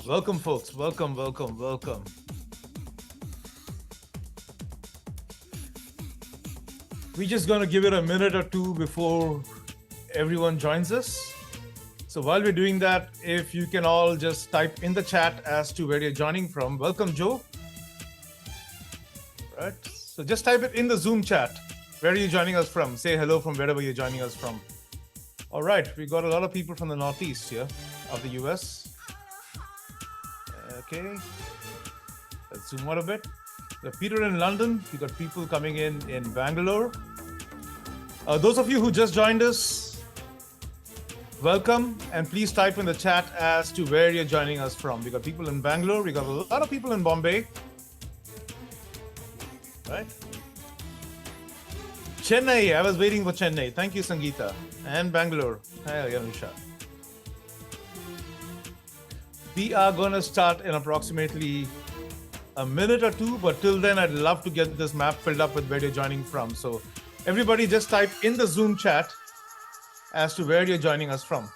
Welcome, folks. Welcome, welcome, welcome. We're just going to give it a minute or two before everyone joins us. So while we're doing that, if you can all just type in the chat as to where you're joining from. Welcome, Joe. Right. So just type it in the Zoom chat. Where are you joining us from? Say hello from wherever you're joining us from. All right. We got a lot of people from the Northeast here of the US. Okay. Let's zoom out a bit. We got Peter in London. We got people coming in Bangalore. Those of you who just joined us, welcome, and please type in the chat as to where you're joining us from. We got people in Bangalore. We got a lot of people in Bombay. Right? Chennai. I was waiting for Chennai. Thank you, Sangeeta. And Bangalore. Hi, Yanusha. We are going to start in approximately a minute or two, but till then, I'd love to get this map filled up with where you're joining from. So everybody just type in the Zoom chat as to where you're joining us from.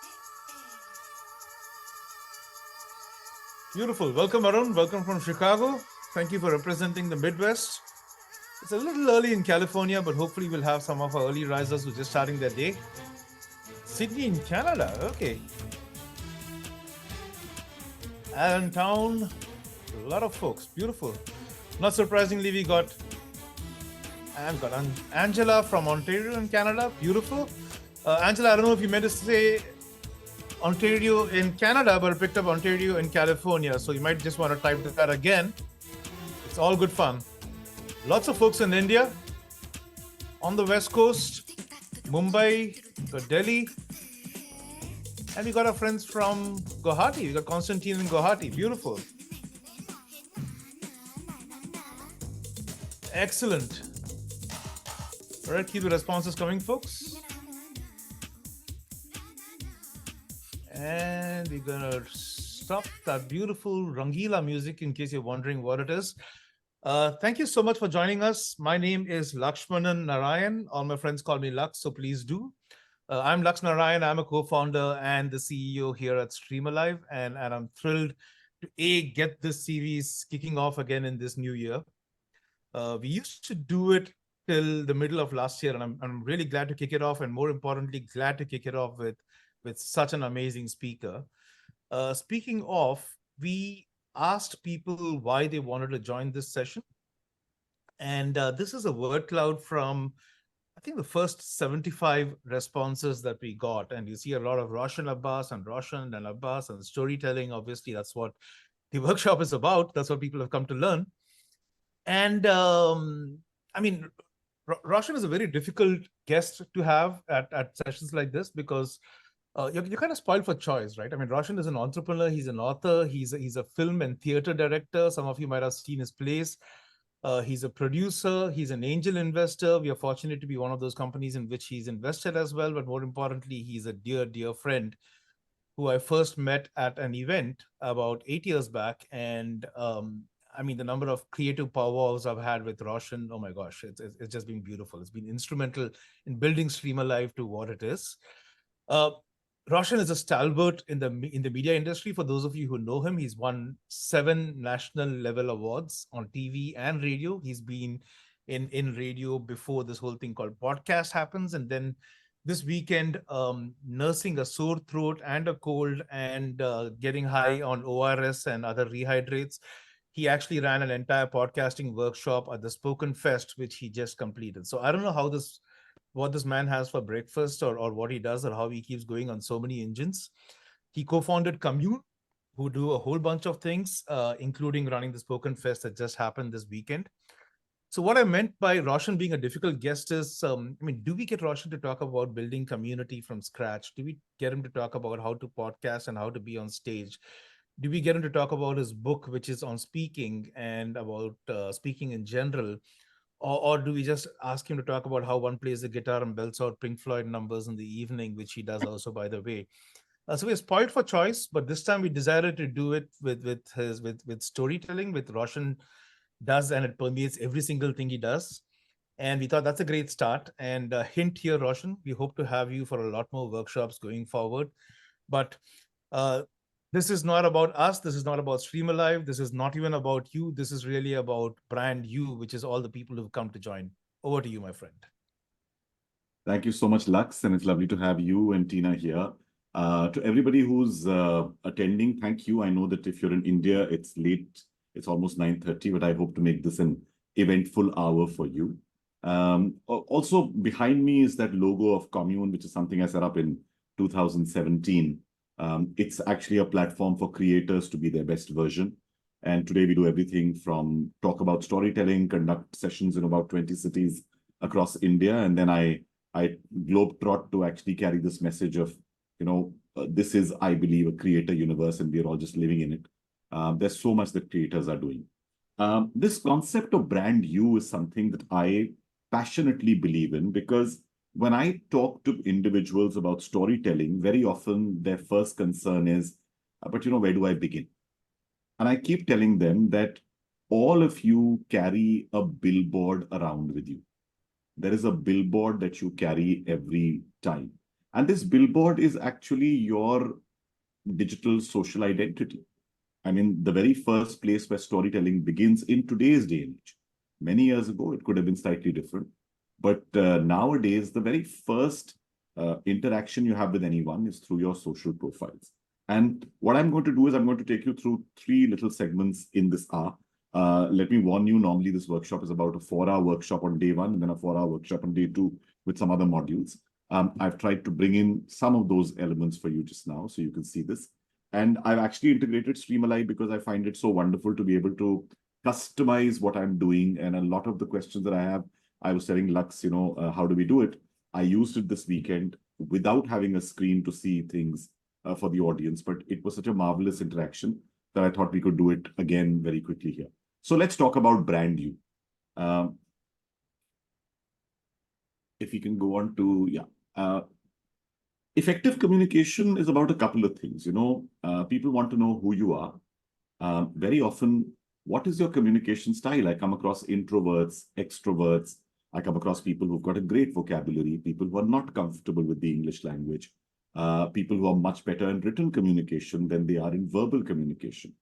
Beautiful. Welcome, Arun. Welcome from Chicago. Thank you for representing the Midwest. It's a little early in California, but hopefully we'll have some of our early risers who are just starting their day. Sydney in Canada. Okay. Allentown. A lot of folks. Beautiful. Not surprisingly, we got Angela from Ontario in Canada. Beautiful. Angela, I don't know if you meant to say Ontario in Canada, but I picked up Ontario in California. So you might just want to type that again. It's all good fun. Lots of folks in India, on the West Coast, Mumbai, got Delhi. And we got our friends from Guwahati. We got Constantine in Guwahati. Beautiful. Excellent. All right, keep the responses coming, folks. And we're going to stop that beautiful Rangila music in case you're wondering what it is. Thank you so much for joining us. My name is Lakshmanan Narayan. All my friends call me Lux, so please do. I'm Lux Narayan. I'm a co-founder and the CEO here at Stream Alive, and I'm thrilled to get this series kicking off again in this new year. We used to do it till the middle of last year, and I'm really glad to kick it off, and more importantly, glad to kick it off with such an amazing speaker. Speaking of, we asked people why they wanted to join this session. And this is a word cloud from, I think, the first 75 responses that we got. And you see a lot of Roshan Abbas and Roshan and Abbas and storytelling. Obviously, that's what the workshop is about. That's what people have come to learn. And I mean, Roshan is a very difficult guest to have at sessions like this because you're kind of spoiled for choice, right? I mean, Roshan is an entrepreneur. He's an author. He's a film and theater director. Some of you might have seen his plays. He's a producer. He's an angel investor. We are fortunate to be one of those companies in which he's invested as well. But more importantly, he's a dear, dear friend who I first met at an event about 8 years back. And I mean, the number of creative powwows I've had with Roshan, oh my gosh, it's just been beautiful. It's been instrumental in building Stream Alive to what it is. Roshan is a stalwart in the media industry. For those of you who know him, he's won 7 national level awards on TV and radio. He's been in radio before this whole thing called podcast happens. And then this weekend, nursing a sore throat and a cold and getting high on ORS and other rehydrates, he actually ran an entire podcasting workshop at the Spoken Fest, which he just completed. So I don't know what this man has for breakfast or what he does or how he keeps going on so many engines. He co-founded Commune, who do a whole bunch of things, including running the Spoken Fest that just happened this weekend. So what I meant by Roshan being a difficult guest is, I mean, do we get Roshan to talk about building community from scratch? Do we get him to talk about how to podcast and how to be on stage? Do we get him to talk about his book, which is on speaking and about speaking in general? Or do we just ask him to talk about how one plays the guitar and belts out Pink Floyd numbers in the evening, which he does also, by the way. So we're spoiled for choice, but this time we decided to do it with storytelling, with Roshan does, and it permeates every single thing he does. And we thought that's a great start. And a hint here, Roshan, we hope to have you for a lot more workshops going forward. But This is not about us. This is not about Stream Alive. This is not even about you. This is really about brand you, which is all the people who've come to join. Over to you, my friend. Thank you so much, Lux, and it's lovely to have you and Tina here. To everybody who's attending, thank you. I know that if you're in India, it's late. It's almost 9:30, but I hope to make this an eventful hour for you. Also, behind me is that logo of Commune, which is something I set up in 2017. It's actually a platform for creators to be their best version. And today we do everything from talk about storytelling, conduct sessions in about 20 cities across India, and then I globetrot to actually carry this message of, this is, I believe, a creator universe, and we're all just living in it. There's so much that creators are doing. This concept of brand you is something that I passionately believe in, because when I talk to individuals about storytelling, very often their first concern is, but where do I begin? And I keep telling them that all of you carry a billboard around with you. There is a billboard that you carry every time. And this billboard is actually your digital social identity. I mean, the very first place where storytelling begins in today's day and age. Many years ago, it could have been slightly different. But nowadays, the very first interaction you have with anyone is through your social profiles. And what I'm going to do is I'm going to take you through 3 little segments in this hour. Let me warn you, normally this workshop is about a 4-hour workshop on day 1 and then a 4-hour workshop on day 2 with some other modules. I've tried to bring in some of those elements for you just now so you can see this. And I've actually integrated Streamalive because I find it so wonderful to be able to customize what I'm doing. And a lot of the questions that I have, I was telling Lux, how do we do it? I used it this weekend without having a screen to see things for the audience, but it was such a marvelous interaction that I thought we could do it again very quickly here. So let's talk about brand you. If we can go on to, effective communication is about a couple of things. People want to know who you are. Very often, what is your communication style? I come across introverts, extroverts. I come across people who've got a great vocabulary, people who are not comfortable with the English language, people who are much better in written communication than they are in verbal communication.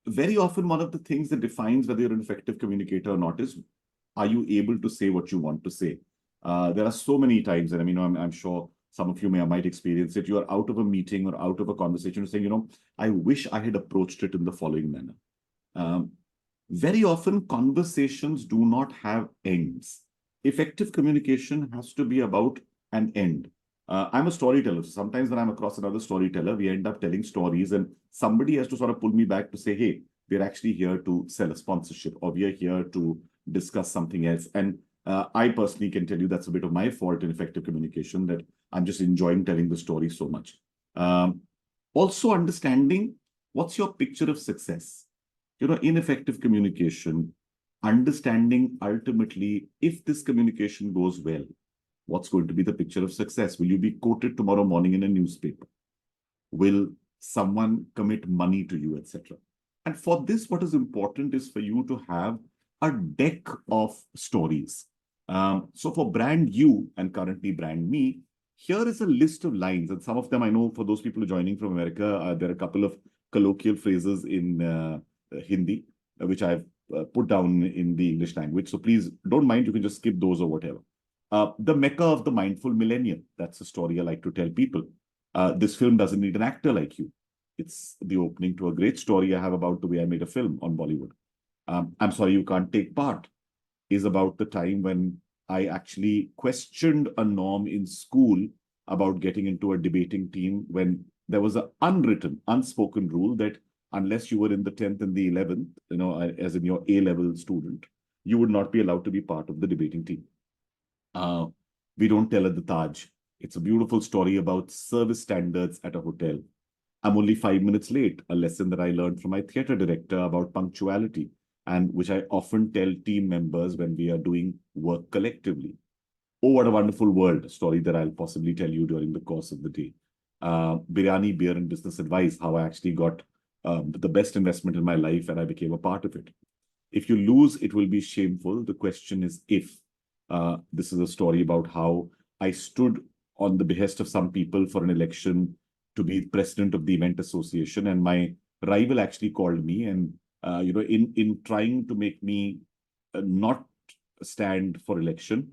Very often, one of the things that defines whether you're an effective communicator or not is, are you able to say what you want to say? There are so many times, and I'm sure some of you might experience it. You are out of a meeting or out of a conversation saying, I wish I had approached it in the following manner. Very often, conversations do not have ends. Effective communication has to be about an end. I'm a storyteller. So sometimes when I'm across another storyteller, we end up telling stories and somebody has to sort of pull me back to say, hey, we're actually here to sell a sponsorship or we are here to discuss something else. And I personally can tell you that's a bit of my fault in effective communication, that I'm just enjoying telling the story so much. Also understanding what's your picture of success. In effective communication, understanding ultimately if this communication goes well, what's going to be the picture of success? Will you be quoted tomorrow morning in a newspaper? Will someone commit money to you, etc.? And for this, what is important is for you to have a deck of stories. So for brand you and currently brand me, here is a list of lines. And some of them I know for those people joining from America, there are a couple of colloquial phrases in Hindi, which I've put down in the English language. So please don't mind, you can just skip those or whatever. The Mecca of the Mindful Millennium. That's a story I like to tell people. This film doesn't need an actor like you. It's the opening to a great story I have about the way I made a film on Bollywood. I'm sorry you can't take part is about the time when I actually questioned a norm in school about getting into a debating team when there was an unwritten, unspoken rule that unless you were in the 10th and the 11th, as in your A-level student, you would not be allowed to be part of the debating team. We don't tell at the Taj. It's a beautiful story about service standards at a hotel. I'm only 5 minutes late, a lesson that I learned from my theater director about punctuality, and which I often tell team members when we are doing work collectively. Oh, what a wonderful world, a story that I'll possibly tell you during the course of the day. Biryani, beer, and business advice, how I actually got the best investment in my life and I became a part of it. If you lose, it will be shameful. The question is if. This is a story about how I stood on the behest of some people for an election to be president of the event association, and my rival actually called me, and in trying to make me not stand for election,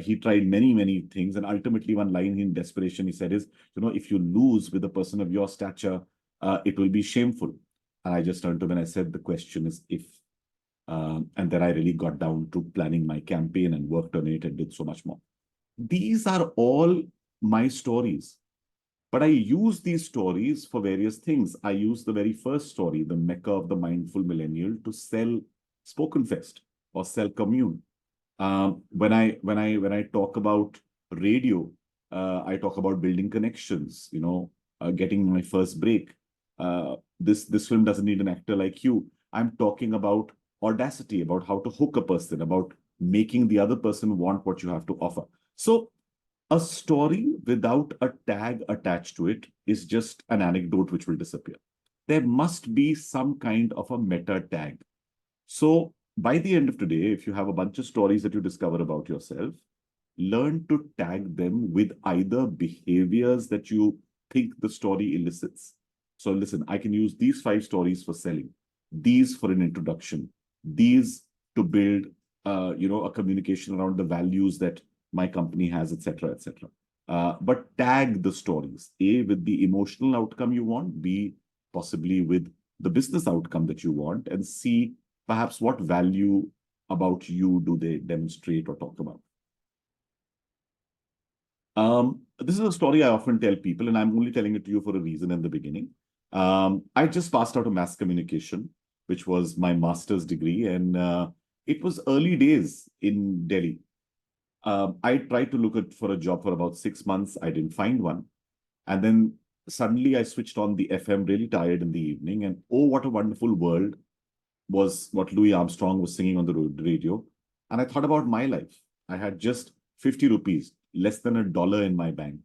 he tried many things, and ultimately one line in desperation he said is, if you lose with a person of your stature, it will be shameful. And I just turned to him and I said, the question is if. And then I really got down to planning my campaign and worked on it and did so much more. These are all my stories. But I use these stories for various things. I use the very first story, the Mecca of the Mindful Millennial, to sell Spoken Fest or sell Commune. When I talk about radio, I talk about building connections, getting my first break. This film doesn't need an actor like you. I'm talking about audacity, about how to hook a person, about making the other person want what you have to offer. So a story without a tag attached to it is just an anecdote which will disappear. There must be some kind of a meta tag. So by the end of today, if you have a bunch of stories that you discover about yourself, learn to tag them with either behaviors that you think the story elicits. So listen, I can use these 5 stories for selling, these for an introduction, these to build a communication around the values that my company has, etc., etc. But tag the stories, A, with the emotional outcome you want, B, possibly with the business outcome that you want, and C, perhaps what value about you do they demonstrate or talk about. This is a story I often tell people, and I'm only telling it to you for a reason in the beginning. I just passed out of mass communication, which was my master's degree, and it was early days in Delhi. I tried to look for a job for about 6 months. I didn't find one. And then suddenly I switched on the FM, really tired in the evening. And oh, what a wonderful world was what Louis Armstrong was singing on the radio. And I thought about my life. I had just 50 rupees, less than $1 in my bank,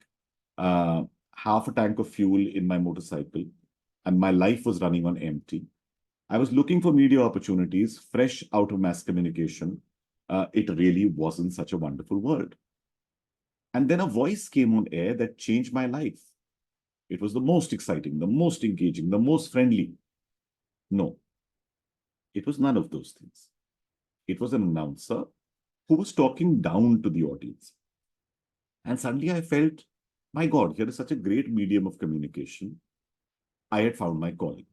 half a tank of fuel in my motorcycle, and my life was running on empty. I was looking for media opportunities, fresh out of mass communication. It really wasn't such a wonderful world. And then a voice came on air that changed my life. It was the most exciting, the most engaging, the most friendly. No, it was none of those things. It was an announcer who was talking down to the audience. And suddenly I felt, my God, here is such a great medium of communication. I had found my calling.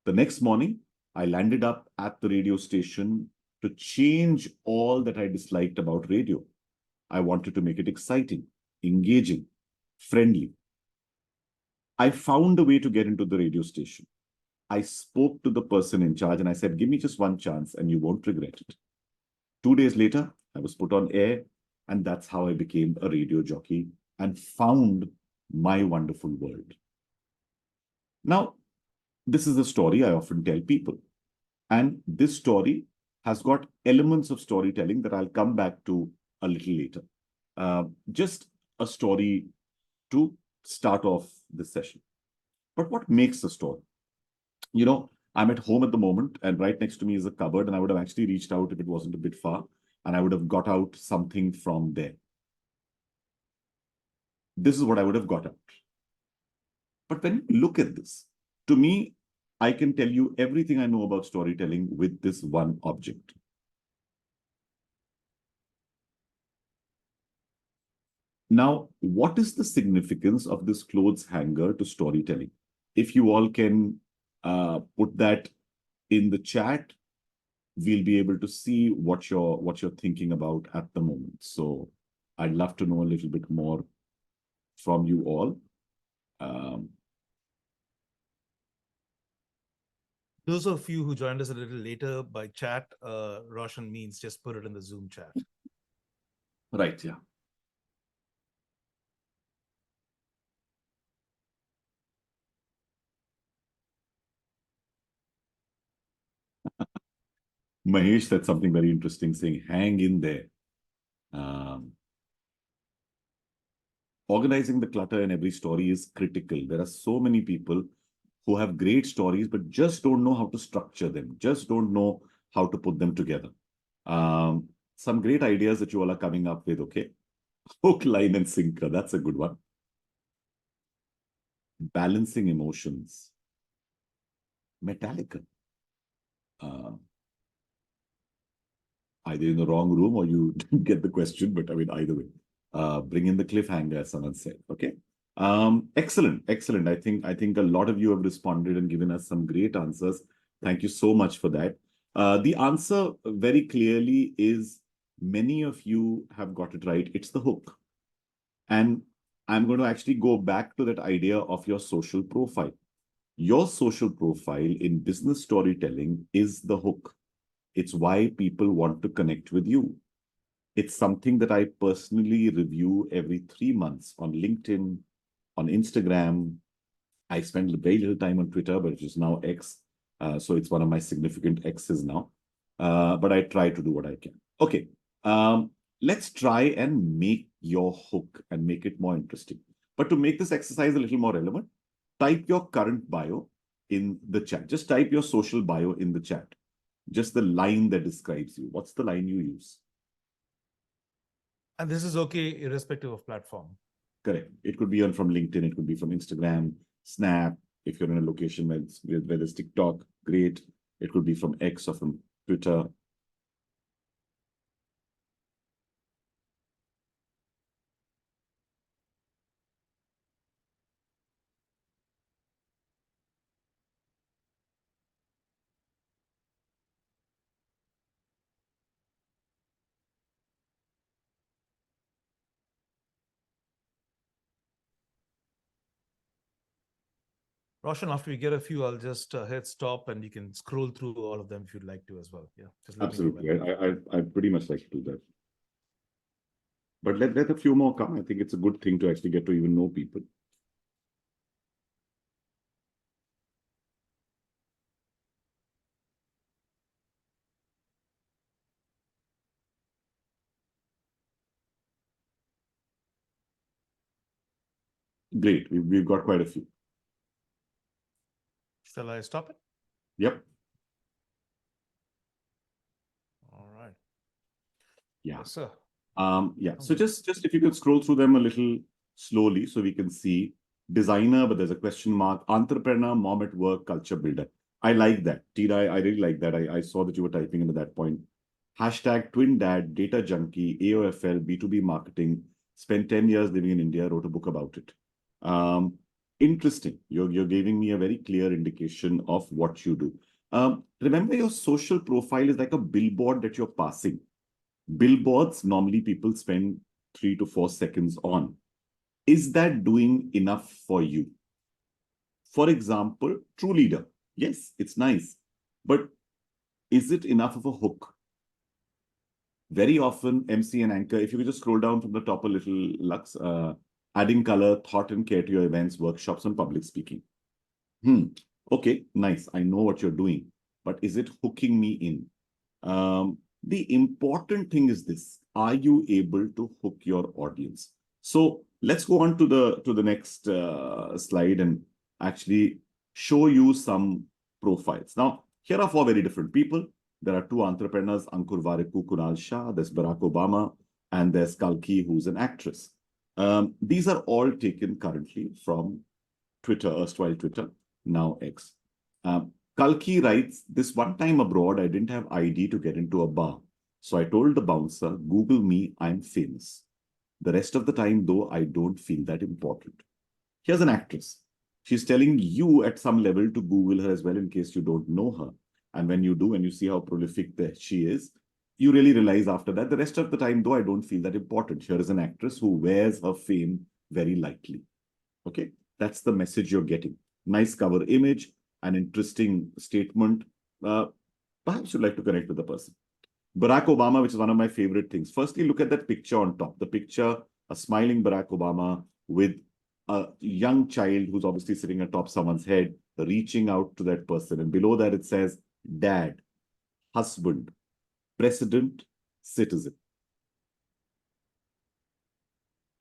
The next morning, I landed up at the radio station to change all that I disliked about radio. I wanted to make it exciting, engaging, friendly. I found a way to get into the radio station. I spoke to the person in charge and I said, give me just one chance and you won't regret it. 2 days later, I was put on air, and that's how I became a radio jockey and found my wonderful world. Now, this is a story I often tell people. And this story has got elements of storytelling that I'll come back to a little later. Just a story to start off this session. But what makes a story? I'm at home at the moment, and right next to me is a cupboard, and I would have actually reached out if it wasn't a bit far, and I would have got out something from there. This is what I would have got out. But when you look at this, to me, I can tell you everything I know about storytelling with this one object. Now, what is the significance of this clothes hanger to storytelling? If you all can put that in the chat, we'll be able to see what you're thinking about at the moment. So I'd love to know a little bit more from you all. Those of you who joined us a little later by chat, Roshan means just put it in the Zoom chat. Right, yeah. Mahesh said something very interesting, saying, hang in there. Organizing the clutter in every story is critical. There are so many people who have great stories, but just don't know how to structure them, just don't know how to put them together. Some great ideas that you all are coming up with, okay? Hook, line, and sinker. That's a good one. balancing emotions. Metallica. Either in the wrong room or you didn't get the question, but I mean, either way. Bring in the cliffhanger, as someone said. Okay. Excellent, excellent. I think a lot of you have responded and given us some great answers. Thank you so much for that. The answer very clearly is many of you have got it right. It's the hook. And I'm going to actually go back to that idea of your social profile. Your social profile in business storytelling is the hook. It's why people want to connect with you. It's something that I personally review every 3 months on LinkedIn, on Instagram. I spend very little time on Twitter, but it is now X. So it's one of my significant X's now. But I try to do what I can. Okay. Let's try and make your hook and make it more interesting. But to make this exercise a little more relevant, type your current bio in the chat. Just type your social bio in the chat. Just the line that describes you. What's the line you use? And this is okay, irrespective of platform. Correct. It could be from LinkedIn. It could be from Instagram, Snap. If you're in a location where there's TikTok, great. It could be from X or from Twitter. Roshan, after we get a few, I'll just hit stop and you can scroll through all of them if you'd like to as well. Yeah, just let Absolutely. me know. I pretty much like to do that. But let a few more come. I think it's a good thing to actually get to even know people. Great. We've got quite a few. Shall I stop it? Yep. All right. Yeah. Yes, sir. Yeah. So just if you could scroll through them a little slowly so we can see designer, but there's a question mark, entrepreneur, mom at work, culture builder. I like that. Tina, I really like that. I saw that you were typing into that point. Hashtag twin dad, data junkie, AOFL, B2B marketing, spent 10 years living in India, wrote a book about it. Interesting. You're giving me a very clear indication of what you do. Remember, your social profile is like a billboard that you're passing. Billboards, normally people spend 3 to 4 seconds on. Is that doing enough for you? For example, True Leader. Yes, it's nice. But is it enough of a hook? Very often, MC and anchor, if you could just scroll down from the top a little, Lux, adding color, thought and care to your events, workshops, and public speaking. Okay, nice. I know what you're doing. But is it hooking me in? The important thing is this: are you able to hook your audience? So let's go on to the next slide and actually show you some profiles. Now, here are 4 very different people. There are 2 entrepreneurs, Ankur Warikoo, Kunal Shah, there's Barack Obama, and there's Kalki, who's an actress. These are all taken currently from Twitter, erstwhile Twitter, now X. Kalki writes, this one time abroad, I didn't have ID to get into a bar. So I told the bouncer, Google me, I'm famous. The rest of the time, though, I don't feel that important. Here's an actress. She's telling you at some level to Google her as well in case you don't know her. And when you do, and you see how prolific she is, you really realize after that, the rest of the time, though, I don't feel that important. Here is an actress who wears her fame very lightly. Okay, that's the message you're getting. Nice cover image, an interesting statement. Perhaps you'd like to connect with the person. Barack Obama, which is one of my favorite things. Firstly, look at that picture on top. The picture, a smiling Barack Obama with a young child who's obviously sitting atop someone's head, reaching out to that person. And below that, it says, dad, husband, president, citizen.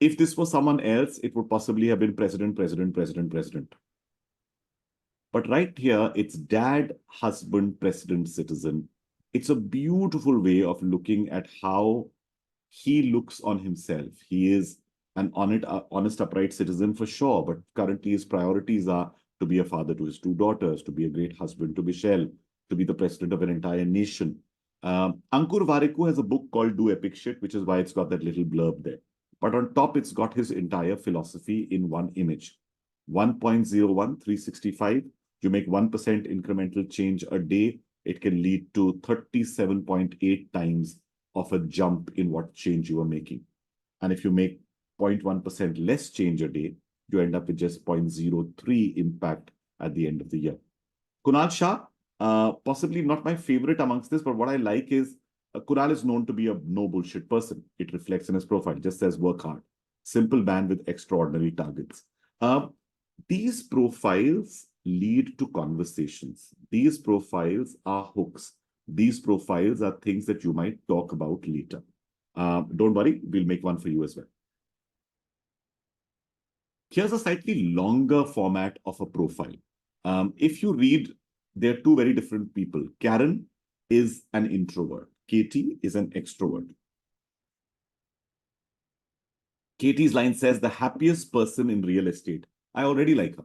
If this was someone else, it would possibly have been president, president, president, president. But right here, it's dad, husband, president, citizen. It's a beautiful way of looking at how he looks on himself. He is an honest, upright citizen for sure, but currently his priorities are to be a father to his two daughters, to be a great husband to Michelle, to be the president of an entire nation. Ankur Warikoo has a book called Do Epic Shit, which is why it's got that little blurb there. But on top, it's got his entire philosophy in one image. 1.01, 365. You make 1% incremental change a day, it can lead to 37.8 times of a jump in what change you are making. And if you make 0.1% less change a day, you end up with just 0.03 impact at the end of the year. Kunal Shah, possibly not my favorite amongst this, but what I like is Kunal is known to be a no bullshit person. It reflects in his profile, just says work hard. Simple man with extraordinary targets. These profiles lead to conversations. These profiles are hooks. These profiles are things that you might talk about later. Don't worry, we'll make one for you as well. Here's a slightly longer format of a profile. If you read, they're two very different people. Karen is an introvert. Katie is an extrovert. Katie's line says, the happiest person in real estate. I already like her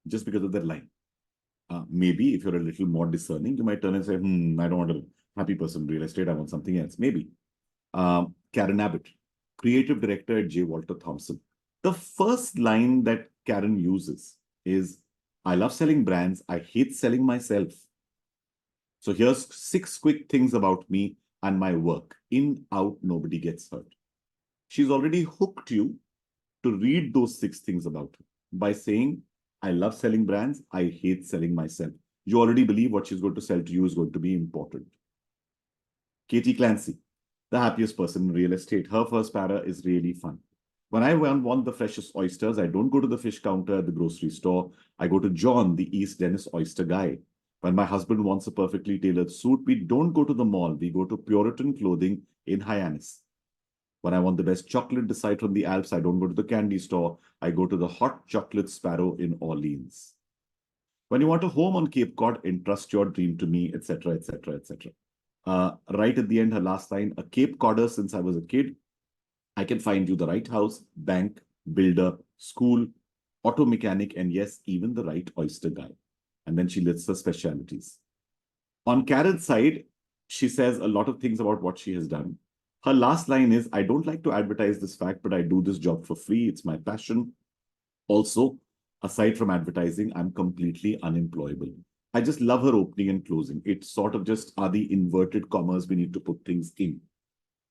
just because of that line. Maybe if you're a little more discerning, you might turn and say, I don't want a happy person in real estate. I want something else. Maybe. Karen Abbott, creative director at J. Walter Thompson. The first line that Karen uses is, I love selling brands. I hate selling myself. So here's 6 quick things about me and my work. In, out, nobody gets hurt. She's already hooked you to read those 6 things about her by saying, I love selling brands. I hate selling myself. You already believe what she's going to sell to you is going to be important. Katie Clancy, the happiest person in real estate. Her first para is really fun. When I want the freshest oysters, I don't go to the fish counter at the grocery store. I go to John, the East Dennis oyster guy. When my husband wants a perfectly tailored suit, we don't go to the mall. We go to Puritan Clothing in Hyannis. When I want the best chocolate decide from the Alps, I don't go to the candy store. I go to the Hot Chocolate Sparrow in Orleans. When you want a home on Cape Cod, entrust your dream to me, etc., etc., etc. Right at the end, her last line, a Cape Codder since I was a kid. I can find you the right house, bank, builder, school, auto mechanic, and yes, even the right oyster guy. And then she lists her specialities. On Karen's side, she says a lot of things about what she has done. Her last line is, I don't like to advertise this fact, but I do this job for free. It's my passion. Also, aside from advertising, I'm completely unemployable. I just love her opening and closing. It's sort of just are the inverted commas we need to put things in.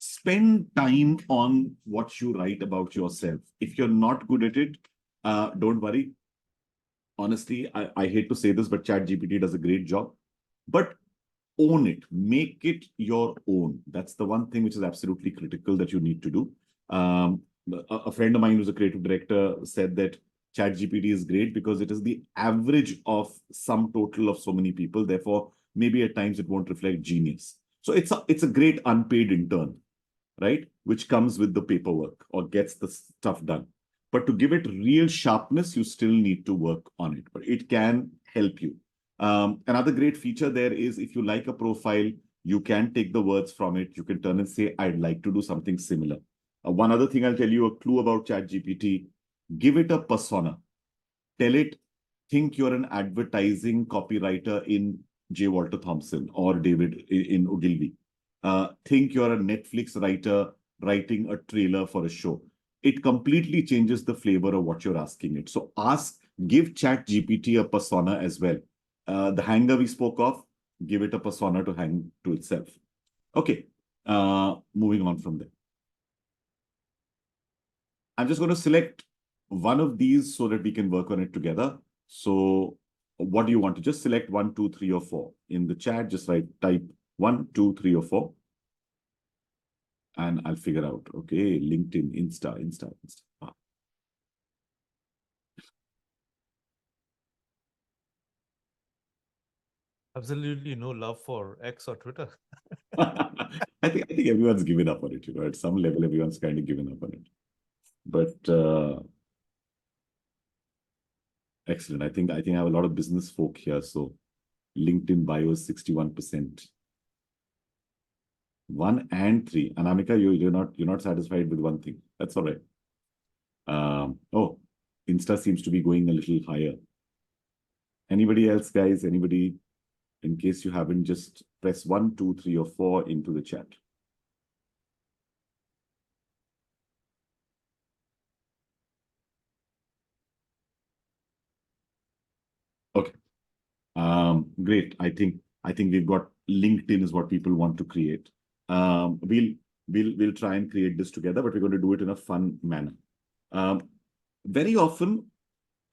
Spend time on what you write about yourself. If you're not good at it, don't worry. Honestly, I hate to say this, but ChatGPT does a great job. But own it. Make it your own. That's the one thing which is absolutely critical that you need to do. A friend of mine who's a creative director said that ChatGPT is great because it is the average of sum total of so many people. Therefore, maybe at times it won't reflect genius. So it's a great unpaid intern, right? Which comes with the paperwork or gets the stuff done. But to give it real sharpness, you still need to work on it. But it can help you. Another great feature there is if you like a profile, you can take the words from it. You can turn and say, I'd like to do something similar. One other thing I'll tell you, a clue about ChatGPT, give it a persona. Tell it, think you're an advertising copywriter in J. Walter Thompson or David in Ogilvy. Think you're a Netflix writer writing a trailer for a show. It completely changes the flavor of what you're asking it. So give ChatGPT a persona as well. The hanger we spoke of, give it a persona to hang to itself. Okay, moving on from there. I'm just going to select one of these so that we can work on it together. So what do you want to just select 1, 2, 3, or 4 in the chat? Just type 1, 2, 3, or 4. And I'll figure out, okay, LinkedIn, Insta. Absolutely no love for X or Twitter. I think everyone's given up on it, at some level, everyone's kind of given up on it. But excellent. I think I have a lot of business folk here. So LinkedIn bio is 61%. 1 and 3. Anamika, you're not satisfied with one thing. That's all right. Oh, Insta seems to be going a little higher. Anybody else, guys? Anybody? In case you haven't, just press 1, 2, 3, or 4 into the chat. Okay. Great. I think we've got LinkedIn is what people want to create. We'll try and create this together, but we're going to do it in a fun manner. Very often,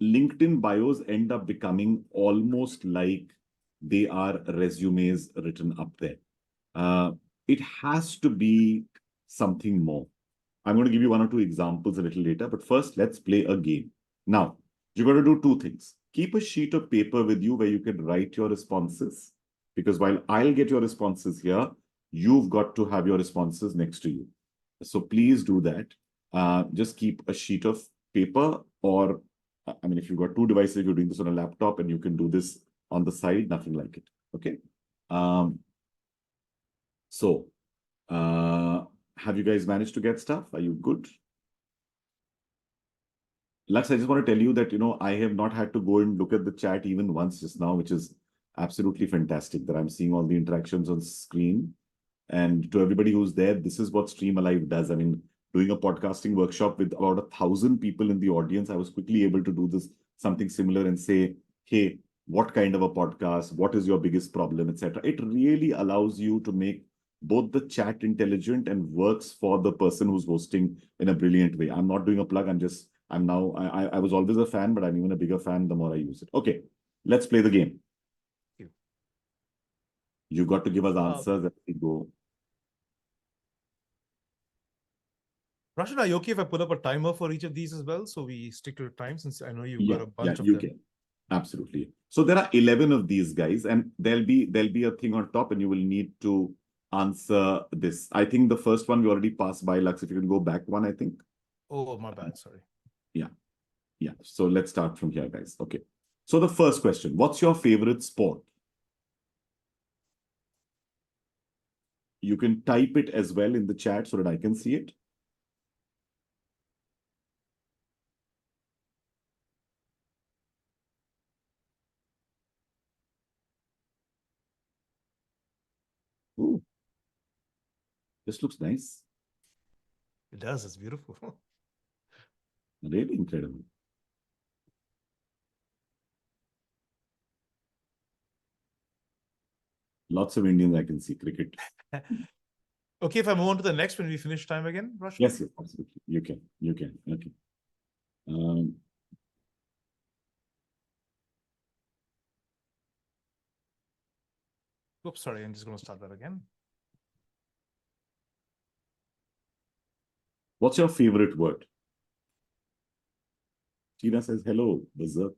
LinkedIn bios end up becoming almost like they are resumes written up there. It has to be something more. I'm going to give you 1 or 2 examples a little later, but first, let's play a game. Now, you've got to do 2 things. Keep a sheet of paper with you where you can write your responses, because while I'll get your responses here, you've got to have your responses next to you. So please do that. Just keep a sheet of paper, or, I mean, if you've got 2 devices, you're doing this on a laptop and you can do this on the side, nothing like it. Okay. So, have you guys managed to get stuff? Are you good? Lux, I just want to tell you that, I have not had to go and look at the chat even once just now, which is absolutely fantastic that I'm seeing all the interactions on screen. And to everybody who's there, this is what Stream Alive does. I mean, doing a podcasting workshop with about 1,000 people in the audience, I was quickly able to do this, something similar, and say, hey, what kind of a podcast? What is your biggest problem, etc. It really allows you to make both the chat intelligent and works for the person who's hosting in a brilliant way. I'm not doing a plug. I was always a fan, but I'm even a bigger fan the more I use it. Okay, let's play the game. You've got to give us answers as we go. Roshan, are you okay if I put up a timer for each of these as well, so we stick to the time, since I know you've got a bunch of you them. can. Absolutely. So there are 11 of these guys, and there'll be a thing on top, and you will need to answer this. I think the first one we already passed by, Lux. If you can go back one, I think. Oh, my bad. Sorry. Yeah. So let's start from here, guys. Okay. So the first question: what's your favorite sport? You can type it as well in the chat so that I can see it. Ooh, this looks nice. It does. It's beautiful. Really incredible. Lots of Indians I can see. Cricket. Okay, if I move on to the next when we finish time again, Roshan? Yes, absolutely. You can. Okay. Oops, sorry. I'm just going to start that again. What's your favorite word? Tina says, hello, berserk.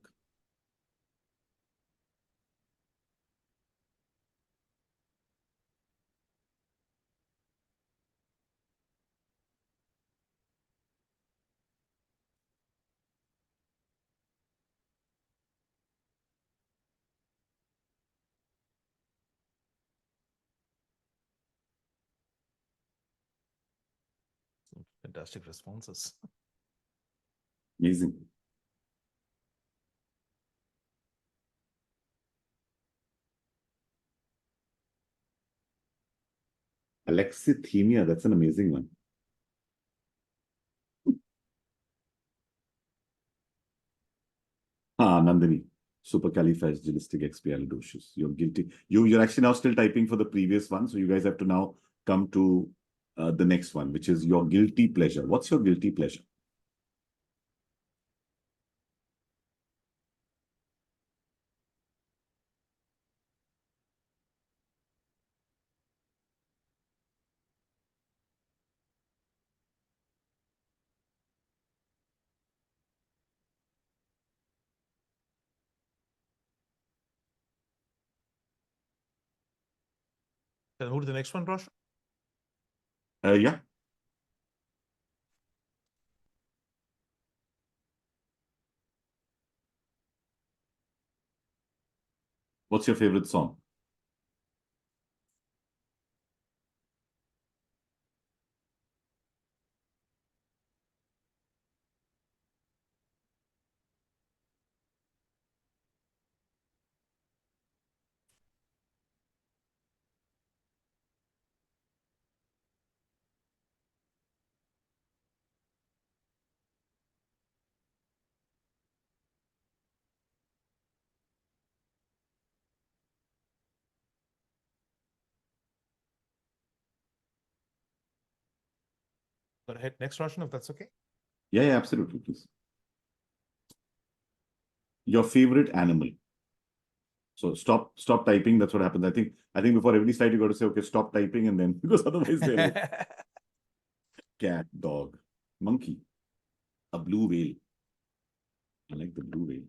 Fantastic responses. Amazing. Alexithymia, that's an amazing one. Nandini. Supercalifragilisticexpialidocious. You're guilty. You're actually now still typing for the previous one, so you guys have to now come to the next one, which is your guilty pleasure. What's your guilty pleasure? Can I move to the next one, Roshan? Yeah. What's your favorite song? Go ahead, next Roshan, if that's okay. Yeah, yeah, absolutely, please. Your favorite animal. So stop typing. That's what happens. I think before every slide you got to say, okay, stop typing, and then because otherwise they'll cat, dog, monkey, a blue whale. I like the blue whale.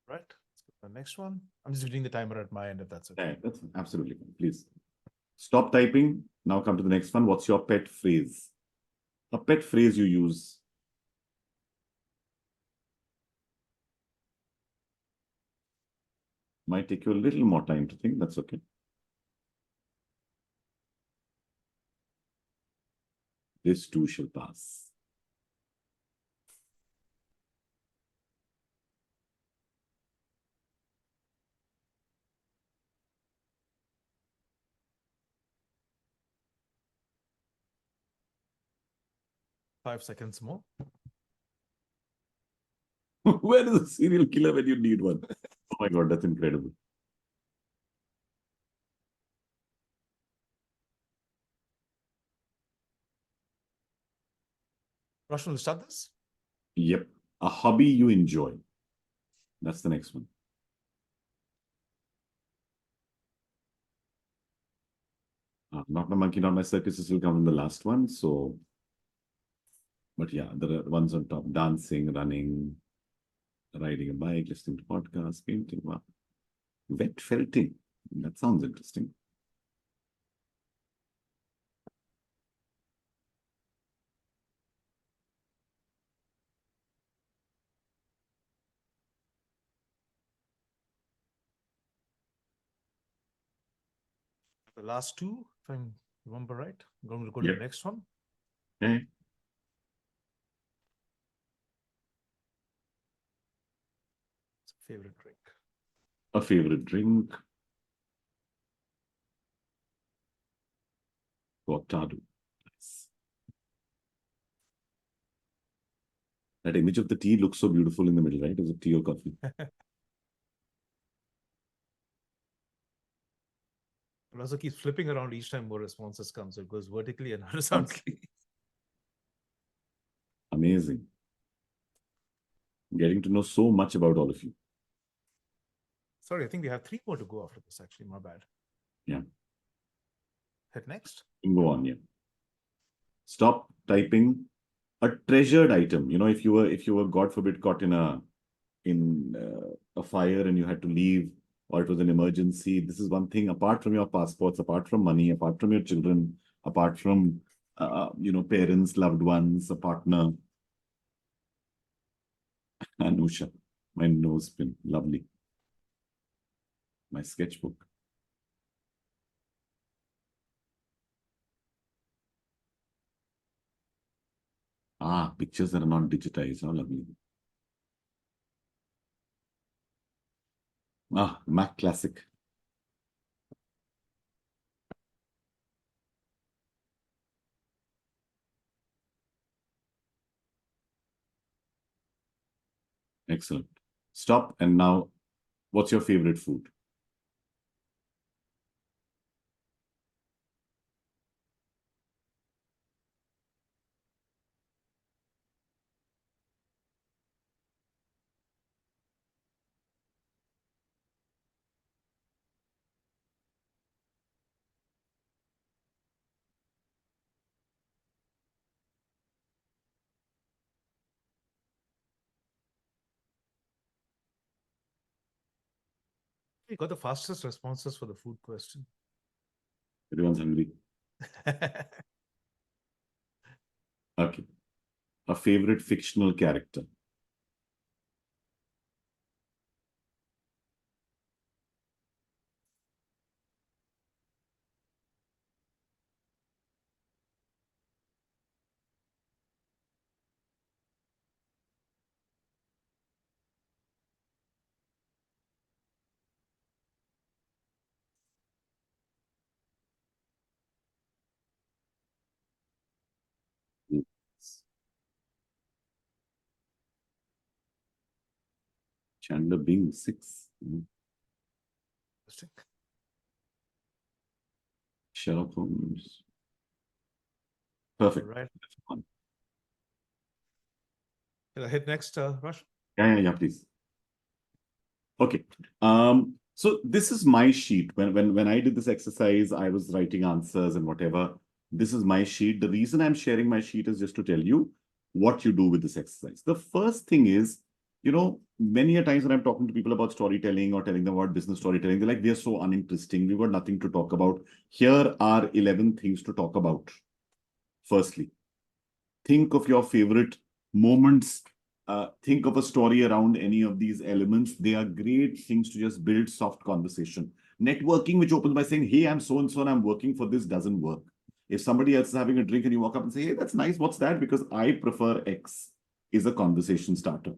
Right. Let's go to the next one. I'm just reading the timer at my end, if that's okay. Yeah, that's absolutely fine. Please stop typing. Now come to the next one. What's your pet phrase? A pet phrase you use. Might take you a little more time to think. That's okay. This too shall pass. Five seconds more. Where is the serial killer when you need one? Oh my God, that's incredible. Roshan, will start this? Yep. A hobby you enjoy. That's the next one. Not my monkey, not my circus. This will come in the last one. So, but yeah, there are ones on top: dancing, running, riding a bike, listening to podcasts, painting. Wow. Wet felting. That sounds interesting. The last two, if I remember right. I'm going to go to Yep. the next one. Okay. It's a favorite drink. A favorite drink. Cortado. Nice. That image of the tea looks so beautiful in the middle, right? Is it tea or coffee? It also keeps flipping around each time more responses come. So it goes vertically and horizontally. Amazing. Getting to know so much about all of you. Sorry, I think we have three more to go after this, actually. My bad. Yeah. Hit next. Go on, yeah. Stop typing a treasured item. If you were, God forbid, caught in a fire and you had to leave, or it was an emergency, this is one thing apart from your passports, apart from money, apart from your children, apart from parents, loved ones, a partner. Anusha, my nose pin, lovely. My sketchbook. Pictures that are not digitized. How lovely. Mac Classic. Excellent. Stop. And now, what's your favorite food? We got the fastest responses for the food question. Everyone's hungry. Okay. A favorite fictional character. Chandler Bing, 6. Interesting. Sherlock Holmes. All Perfect. right. Can I hit next, Rush? Yeah, please. Okay. So this is my sheet. When I did this exercise, I was writing answers and whatever. This is my sheet. The reason I'm sharing my sheet is just to tell you what you do with this exercise. The first thing is, many a times when I'm talking to people about storytelling or telling them about business storytelling, they're like, we are so uninteresting. We've got nothing to talk about. Here are 11 things to talk about. Firstly, think of your favorite moments. Think of a story around any of these elements. They are great things to just build soft conversation. Networking, which opens by saying, hey, I'm so-and-so and I'm working for this, doesn't work. If somebody else is having a drink and you walk up and say, hey, that's nice, what's that? Because I prefer X, is a conversation starter.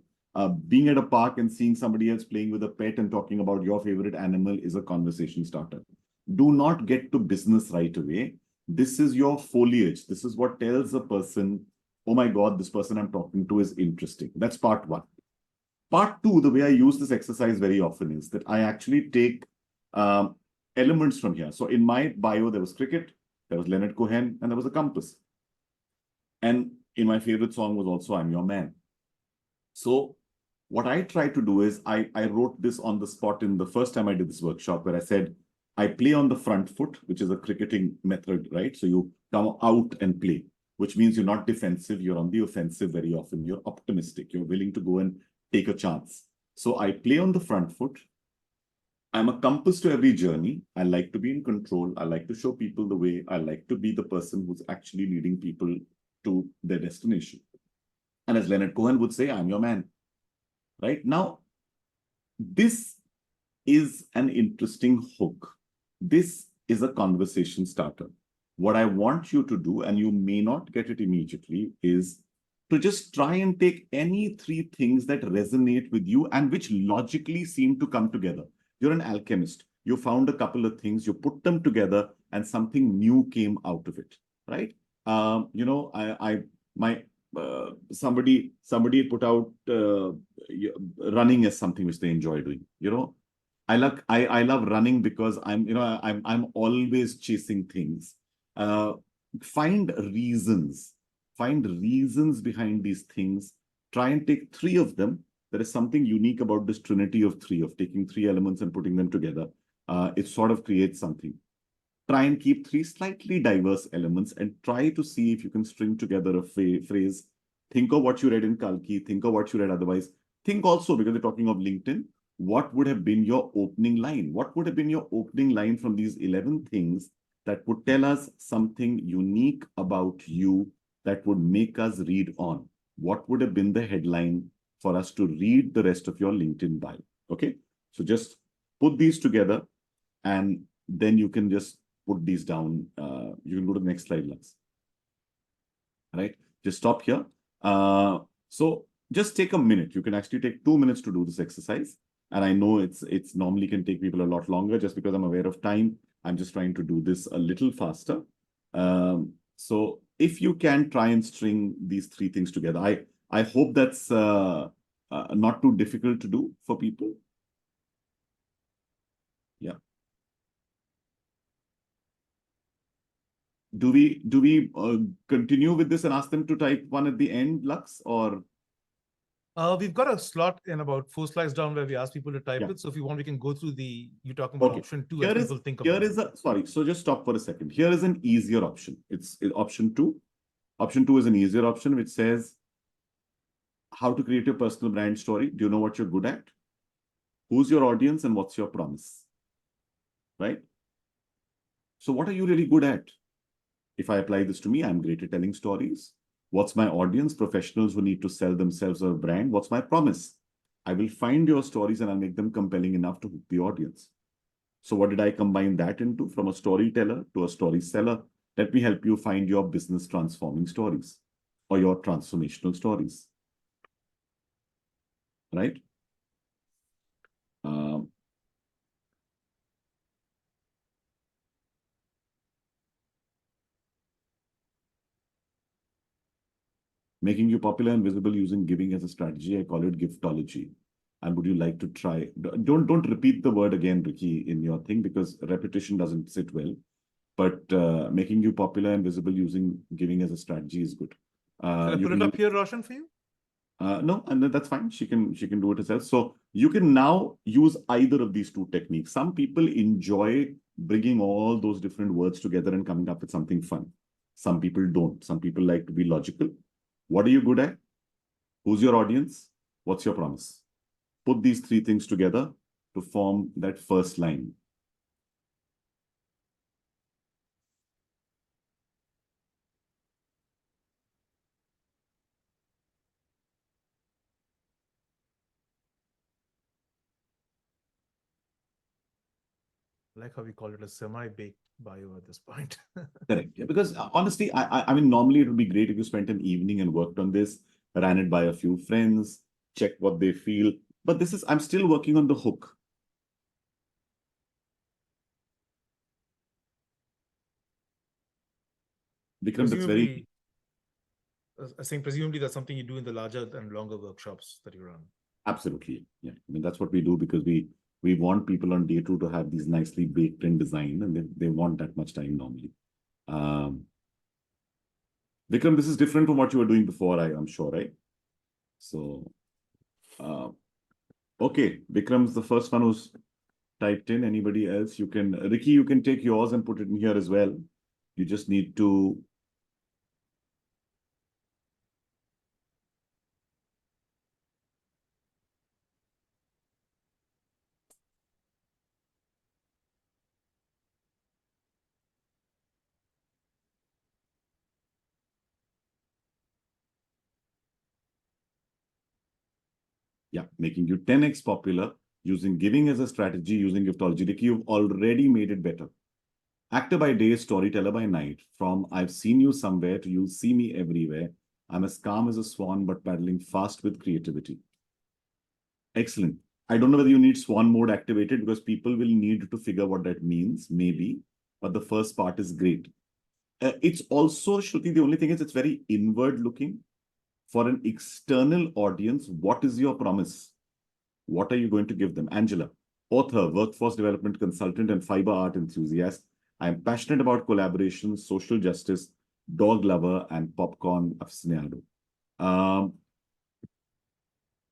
Being at a park and seeing somebody else playing with a pet and talking about your favorite animal is a conversation starter. Do not get to business right away. This is your foliage. This is what tells a person, oh my God, this person I'm talking to is interesting. That's part one. Part two, the way I use this exercise very often is that I actually take elements from here. So in my bio, there was cricket, there was Leonard Cohen, and there was a compass. And in my favorite song was also I'm Your Man. So what I tried to do is I wrote this on the spot in the first time I did this workshop where I said, I play on the front foot, which is a cricketing method, right? So you come out and play, which means you're not defensive. You're on the offensive very often. You're optimistic. You're willing to go and take a chance. So I play on the front foot. I'm a compass to every journey. I like to be in control. I like to show people the way. I like to be the person who's actually leading people to their destination. And as Leonard Cohen would say, I'm your man. Right? Now, this is an interesting hook. This is a conversation starter. What I want you to do, and you may not get it immediately, is to just try and take any three things that resonate with you and which logically seem to come together. You're an alchemist. You found a couple of things, you put them together, and something new came out of it, right? Somebody put out running as something which they enjoy doing. I love running because I'm always chasing things. Uh, find reasons. Find reasons behind these things. Try and take three of them. There is something unique about this trinity of three, of taking three elements and putting them together. It sort of creates something. Try and keep three slightly diverse elements and try to see if you can string together a phrase. Think of what you read in Kalki. Think of what you read otherwise. Think also, because we're talking of LinkedIn, what would have been your opening line? What would have been your opening line from these 11 things that would tell us something unique about you that would make us read on? What would have been the headline for us to read the rest of your LinkedIn bio? Okay, so just put these together and then you can just put these down. You can go to the next slide, Lux. Right? Just stop here. So just take a minute. You can actually take 2 minutes to do this exercise. And I know it's normally can take people a lot longer just because I'm aware of time. I'm just trying to do this a little faster. So if you can try and string these three things together, I hope that's not too difficult to do for people. Yeah. Do we continue with this and ask them to type one at the end, Lux, or? We've got a slot in about 4 slides down where we ask people to type Yeah. it. So if you want, we can go through you're talking about option two as people think about it. Sorry, so just stop for a second. Here is an easier option. It's option two. Option two is an easier option, which says how to create your personal brand story. Do you know what you're good at? Who's your audience and what's your promise? Right? So what are you really good at? If I apply this to me, I'm great at telling stories. What's my audience? Professionals who need to sell themselves or a brand. What's my promise? I will find your stories and I'll make them compelling enough to hook the audience. So what did I combine that into? From a storyteller to a story seller. Let me help you find your business transforming stories or your transformational stories. Right? Making you popular and visible using giving as a strategy. I call it giftology. And would you like to try? Don't repeat the word again, Ricky, in your thing, because repetition doesn't sit well. But making you popular and visible using giving as a strategy is good. Should I You put it can up here, Roshan, for you? no, and that's fine. She can do it herself. So you can now use either of these two techniques. Some people enjoy bringing all those different words together and coming up with something fun. Some people don't. Some people like to be logical. What are you good at? Who's your audience? What's your promise? Put these three things together to form that first line. I like how we call it a semi-baked bio at this point. Correct. Yeah, because honestly, I mean, normally it would be great if you spent an evening and worked on this, ran it by a few friends, checked what they feel. But this is, I'm still working on the hook. Vikram, that's very, Presumably, I think presumably that's something you do in the larger and longer workshops that you run. absolutely. Yeah. I mean, that's what we do because we want people on day two to have these nicely baked in design and they want that much time normally. Vikram, this is different from what you were doing before, I'm sure, right? So, uh, okay, Vikram's the first one who's typed in. Anybody else? You can, Ricky, you can take yours and put it in here as well. You just need to. Yeah, making you 10x popular using giving as a strategy, using giftology. Ricky, you've already made it better. Actor by day, storyteller by night. From I've seen you somewhere to you'll see me everywhere. I'm as calm as a swan, but paddling fast with creativity. Excellent. I don't know whether you need swan mode activated because people will need to figure what that means, maybe. But the first part is great. It's also, Shruti, the only thing is it's very inward looking. For an external audience, what is your promise? What are you going to give them? Angela, author, workforce development consultant, and fiber art enthusiast. I am passionate about collaboration, social justice, dog lover, and popcorn aficionado.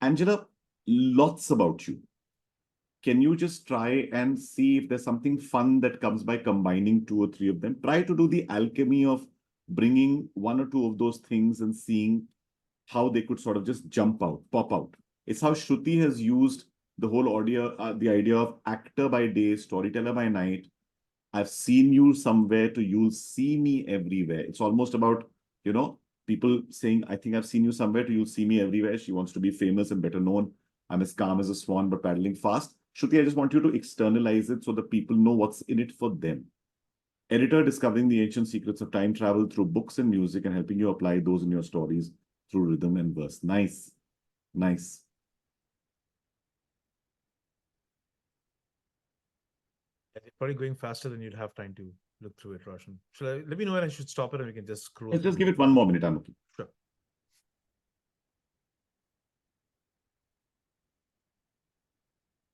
Angela, lots about you. Can you just try and see if there's something fun that comes by combining two or three of them? Try to do the alchemy of bringing one or two of those things and seeing how they could sort of just jump out, pop out. It's how Shruti has used the whole audio, the idea of actor by day, storyteller by night. I've seen you somewhere to you'll see me everywhere. It's almost about, people saying, I think I've seen you somewhere to you'll see me everywhere. She wants to be famous and better known. I'm as calm as a swan, but paddling fast. Shruti, I just want you to externalize it so that people know what's in it for them. Editor, discovering the ancient secrets of time travel through books and music and helping you apply those in your stories through rhythm and verse. Nice. Nice. It's probably going faster than you'd have time to look through it, Roshan. Let me know when I should stop it and we can just scroll Let's through. just give it 1 more minute. I'm okay. Sure.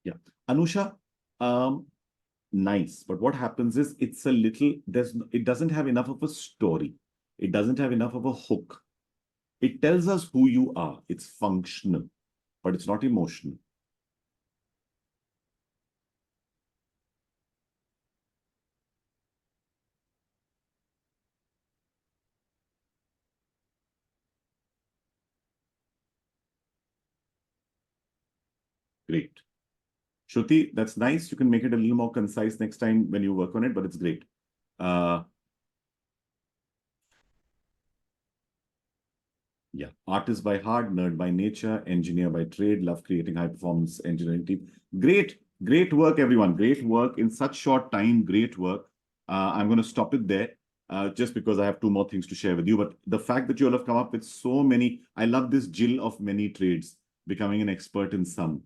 Yeah. Anusha, nice. But what happens is it's a little, it doesn't have enough of a story. It doesn't have enough of a hook. It tells us who you are. It's functional, but it's not emotional. Great. Shruti, that's nice. You can make it a little more concise next time when you work on it, but it's great. Yeah, artist by heart, nerd by nature, engineer by trade, love creating high-performance engineering team. Great work, everyone. Great work in such short time. Great work. I'm going to stop it there just because I have two more things to share with you. But the fact that you all have come up with so many, I love this Jill of many trades, becoming an expert in some.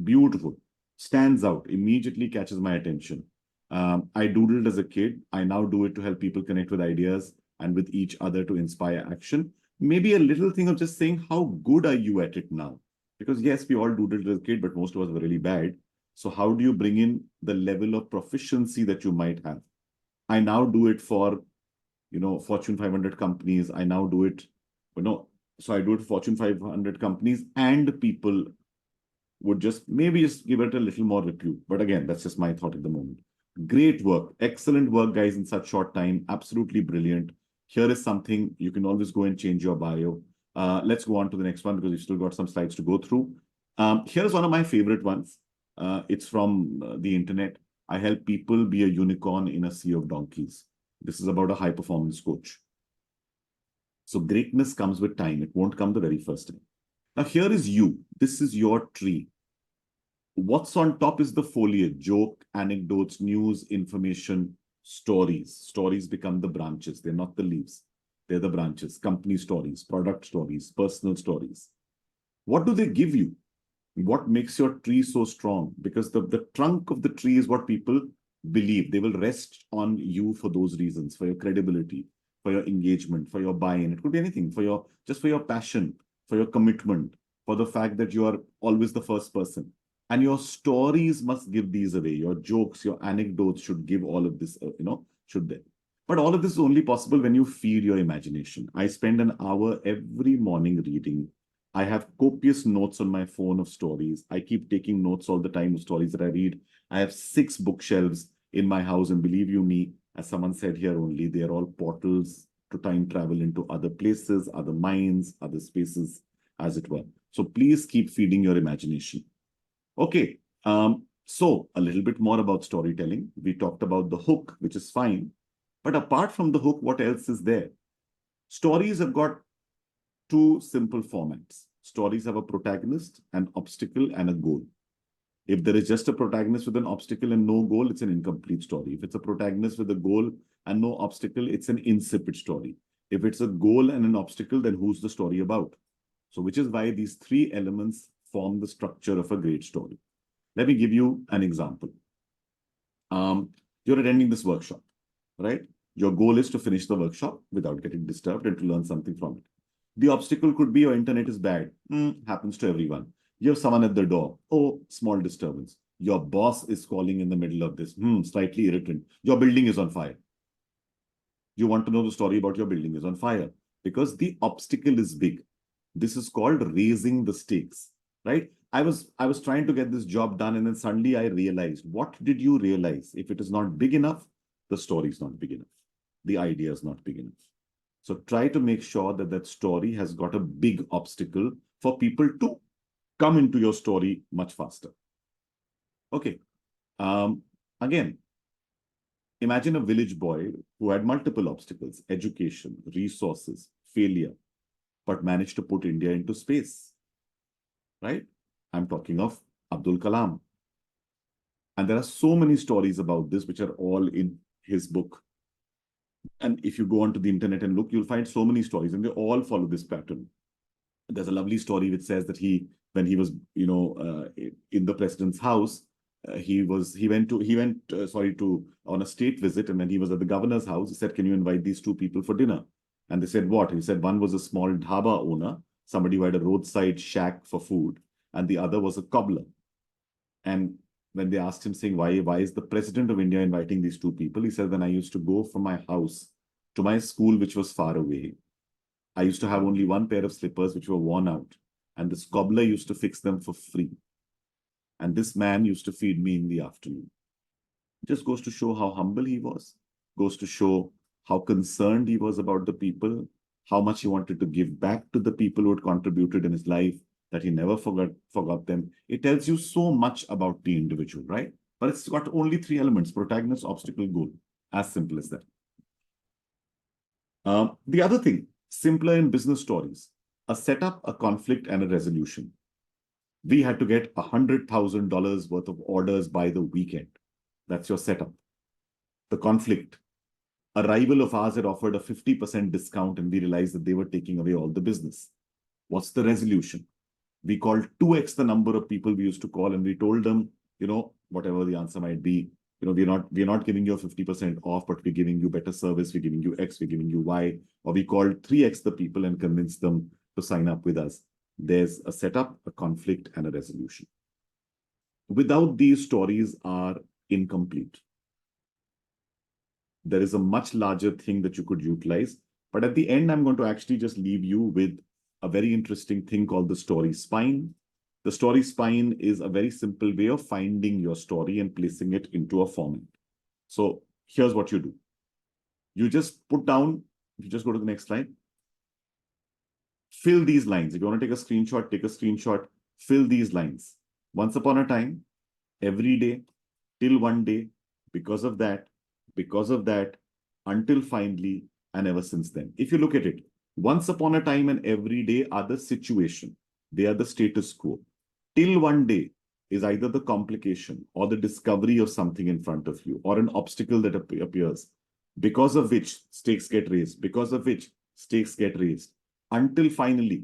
Beautiful. Stands out, immediately catches my attention. I doodled as a kid. I now do it to help people connect with ideas and with each other to inspire action. Maybe a little thing of just saying, how good are you at it now? Because yes, we all doodled as a kid, but most of us were really bad. So how do you bring in the level of proficiency that you might have? I now do it for, Fortune 500 companies. I now do it, so I do it for Fortune 500 companies, and people would maybe just give it a little more repute. But again, that's just my thought at the moment. Great work. Excellent work, guys, in such short time. Absolutely brilliant. Here is something you can always go and change your bio. Let's go on to the next one because we've still got some slides to go through. Here's one of my favorite ones. It's from the internet. I help people be a unicorn in a sea of donkeys. This is about a high performance coach. So greatness comes with time. It won't come the very first time. Now, here is you. This is your tree. What's on top is the foliage, joke, anecdotes, news, information, stories. Stories become the branches. They're not the leaves. They're the branches. Company stories, product stories, personal stories. What do they give you? What makes your tree so strong? Because the trunk of the tree is what people believe. They will rest on you for those reasons, for your credibility, for your engagement, for your buy-in. It could be anything, for your passion, for your commitment, for the fact that you are always the first person. And your stories must give these away. Your jokes, your anecdotes should give all of this, should they? But all of this is only possible when you feed your imagination. I spend an hour every morning reading. I have copious notes on my phone of stories. I keep taking notes all the time of stories that I read. I have 6 bookshelves in my house. And believe you me, as someone said here only, they're all portals to time travel into other places, other minds, other spaces, as it were. So please keep feeding your imagination. Okay, so a little bit more about storytelling. We talked about the hook, which is fine. But apart from the hook, what else is there? Stories have got 2 simple formats. Stories have a protagonist, an obstacle, and a goal. If there is just a protagonist with an obstacle and no goal, it's an incomplete story. If it's a protagonist with a goal and no obstacle, it's an insipid story. If it's a goal and an obstacle, then who's the story about? So which is why these 3 elements form the structure of a great story. Let me give you an example. You're attending this workshop, right? Your goal is to finish the workshop without getting disturbed and to learn something from it. The obstacle could be your internet is bad. Happens to everyone. You have someone at the door. Oh, small disturbance. Your boss is calling in the middle of this. Slightly irritant. Your building is on fire. You want to know the story about your building is on fire because the obstacle is big. This is called raising the stakes, right? I was trying to get this job done, and then suddenly I realized, what did you realize? If it is not big enough, the story is not big enough. The idea is not big enough. So try to make sure that that story has got a big obstacle for people to come into your story much faster. Okay. Again, imagine a village boy who had multiple obstacles, education, resources, failure, but managed to put India into space, right? I'm talking of Abdul Kalam. And there are so many stories about this, which are all in his book. And if you go onto the internet and look, you'll find so many stories, and they all follow this pattern. There's a lovely story which says that when he was, in the president's house, he went on a state visit, and when he was at the governor's house, he said, "Can you invite these 2 people for dinner?" And they said, "What?" He said, one was a small dhaba owner, somebody who had a roadside shack for food, and the other was a cobbler. And when they asked him, saying, why is the president of India inviting these 2 people? He said, when I used to go from my house to my school, which was far away, I used to have only 1 pair of slippers which were worn out. And this cobbler used to fix them for free. And this man used to feed me in the afternoon. It just goes to show how humble he was, goes to show how concerned he was about the people, how much he wanted to give back to the people who had contributed in his life, that he never forgot them. It tells you so much about the individual, right? But it's got only 3 elements: protagonist, obstacle, goal. As simple as that. The other thing, simpler in business stories, a setup, a conflict, and a resolution. We had to get $100,000 worth of orders by the weekend. That's your setup. The conflict. A rival of ours had offered a 50% discount, and we realized that they were taking away all the business. What's the resolution? We called 2x the number of people we used to call, and we told them, whatever the answer might be, we're not giving you a 50% off, but we're giving you better service, we're giving you X, we're giving you Y. Or we called 3x the people and convinced them to sign up with us. There's a setup, a conflict, and a resolution. Without these, stories are incomplete. There is a much larger thing that you could utilize. But at the end, I'm going to actually just leave you with a very interesting thing called the story spine. The story spine is a very simple way of finding your story and placing it into a format. So here's what you do. You just put down, if you just go to the next slide, fill these lines. If you want to take a screenshot, take a screenshot, fill these lines. Once upon a time, every day, till one day, because of that, until finally, and ever since then. If you look at it, once upon a time and every day are the situation. They are the status quo. Till one day is either the complication or the discovery of something in front of you or an obstacle that appears, because of which stakes get raised, until finally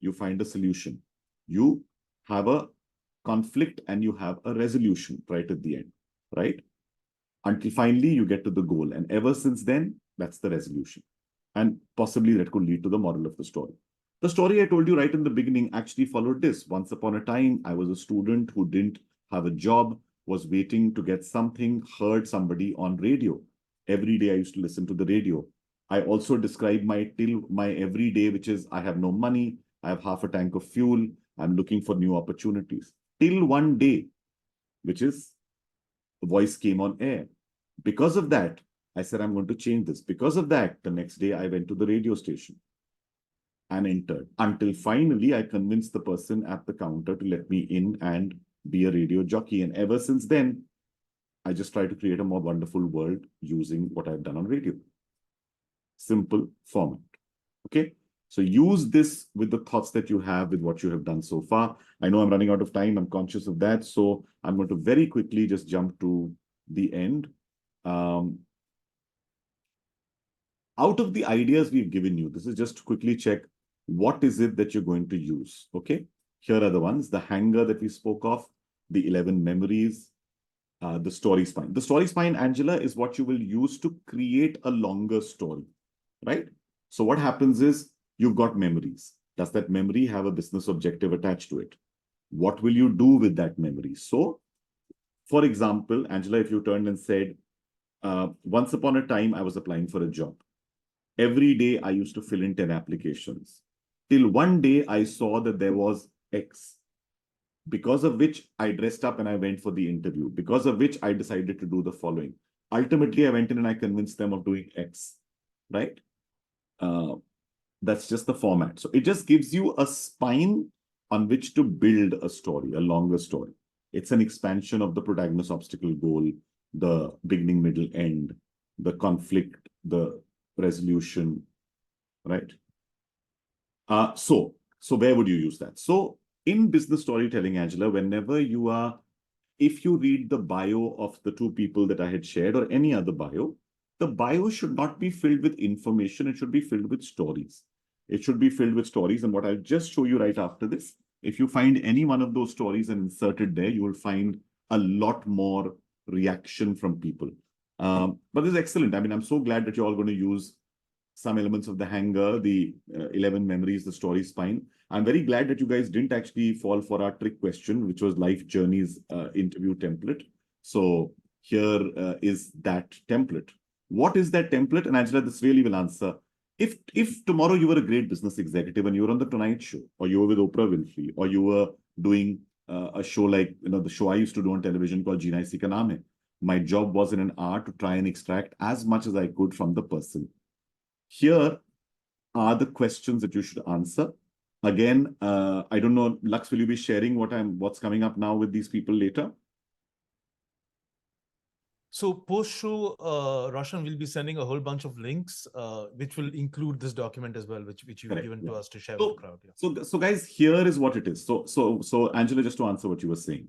you find a solution. You have a conflict and you have a resolution right at the end, right? Until finally you get to the goal. And ever since then, that's the resolution. And possibly that could lead to the moral of the story. The story I told you right in the beginning actually followed this. Once upon a time, I was a student who didn't have a job, was waiting to get something, heard somebody on radio. Every day I used to listen to the radio. I also described my every day, which is I have no money, I have half a tank of fuel, I'm looking for new opportunities. Till one day, which is the voice came on air. Because of that, I said, I'm going to change this. Because of that, the next day I went to the radio station and entered, until finally I convinced the person at the counter to let me in and be a radio jockey. And ever since then, I just try to create a more wonderful world using what I've done on radio. Simple format. Okay. So use this with the thoughts that you have with what you have done so far. I know I'm running out of time. I'm conscious of that. So I'm going to very quickly just jump to the end. Out of the ideas we've given you, this is just to quickly check what is it that you're going to use. Okay. Here are the ones, the hanger that we spoke of, the 11 memories, the story spine. The story spine, Angela, is what you will use to create a longer story, right? So what happens is you've got memories. Does that memory have a business objective attached to it? What will you do with that memory? So, for example, Angela, if you turned and said, once upon a time, I was applying for a job. Every day, I used to fill in 10 applications. Till one day, I saw that there was X, because of which I dressed up and I went for the interview, because of which I decided to do the following. Ultimately, I went in and I convinced them of doing X, right? That's just the format. So it just gives you a spine on which to build a story, a longer story. It's an expansion of the protagonist obstacle goal, the beginning, middle, end, the conflict, the resolution, right? So where would you use that? So in business storytelling, Angela, whenever you are, if you read the bio of the two people that I had shared or any other bio, the bio should not be filled with information. It should be filled with stories. It should be filled with stories. And what I'll just show you right after this, if you find any one of those stories and insert it there, you will find a lot more reaction from people. But this is excellent. I mean, I'm so glad that you're all going to use some elements of the hanger, the 11 memories, the story spine. I'm very glad that you guys didn't actually fall for our trick question, which was Life Journeys interview template. So here is that template. What is that template? And Angela, this really will answer. If tomorrow you were a great business executive and you were on the Tonight Show, or you were with Oprah Winfrey, or you were doing a show like, the show I used to do on television called Jina Isi Ka Naam Hai. My job was in an hour to try and extract as much as I could from the person. Here are the questions that you should answer. Again, I don't know, Lux, will you be sharing what's coming up now with these people later? So post-show, Roshan will be sending a whole bunch of links, which will include this document as well, which you've given to us to share with the crowd. Yeah. So guys, here is what it is. So Angela, just to answer what you were saying,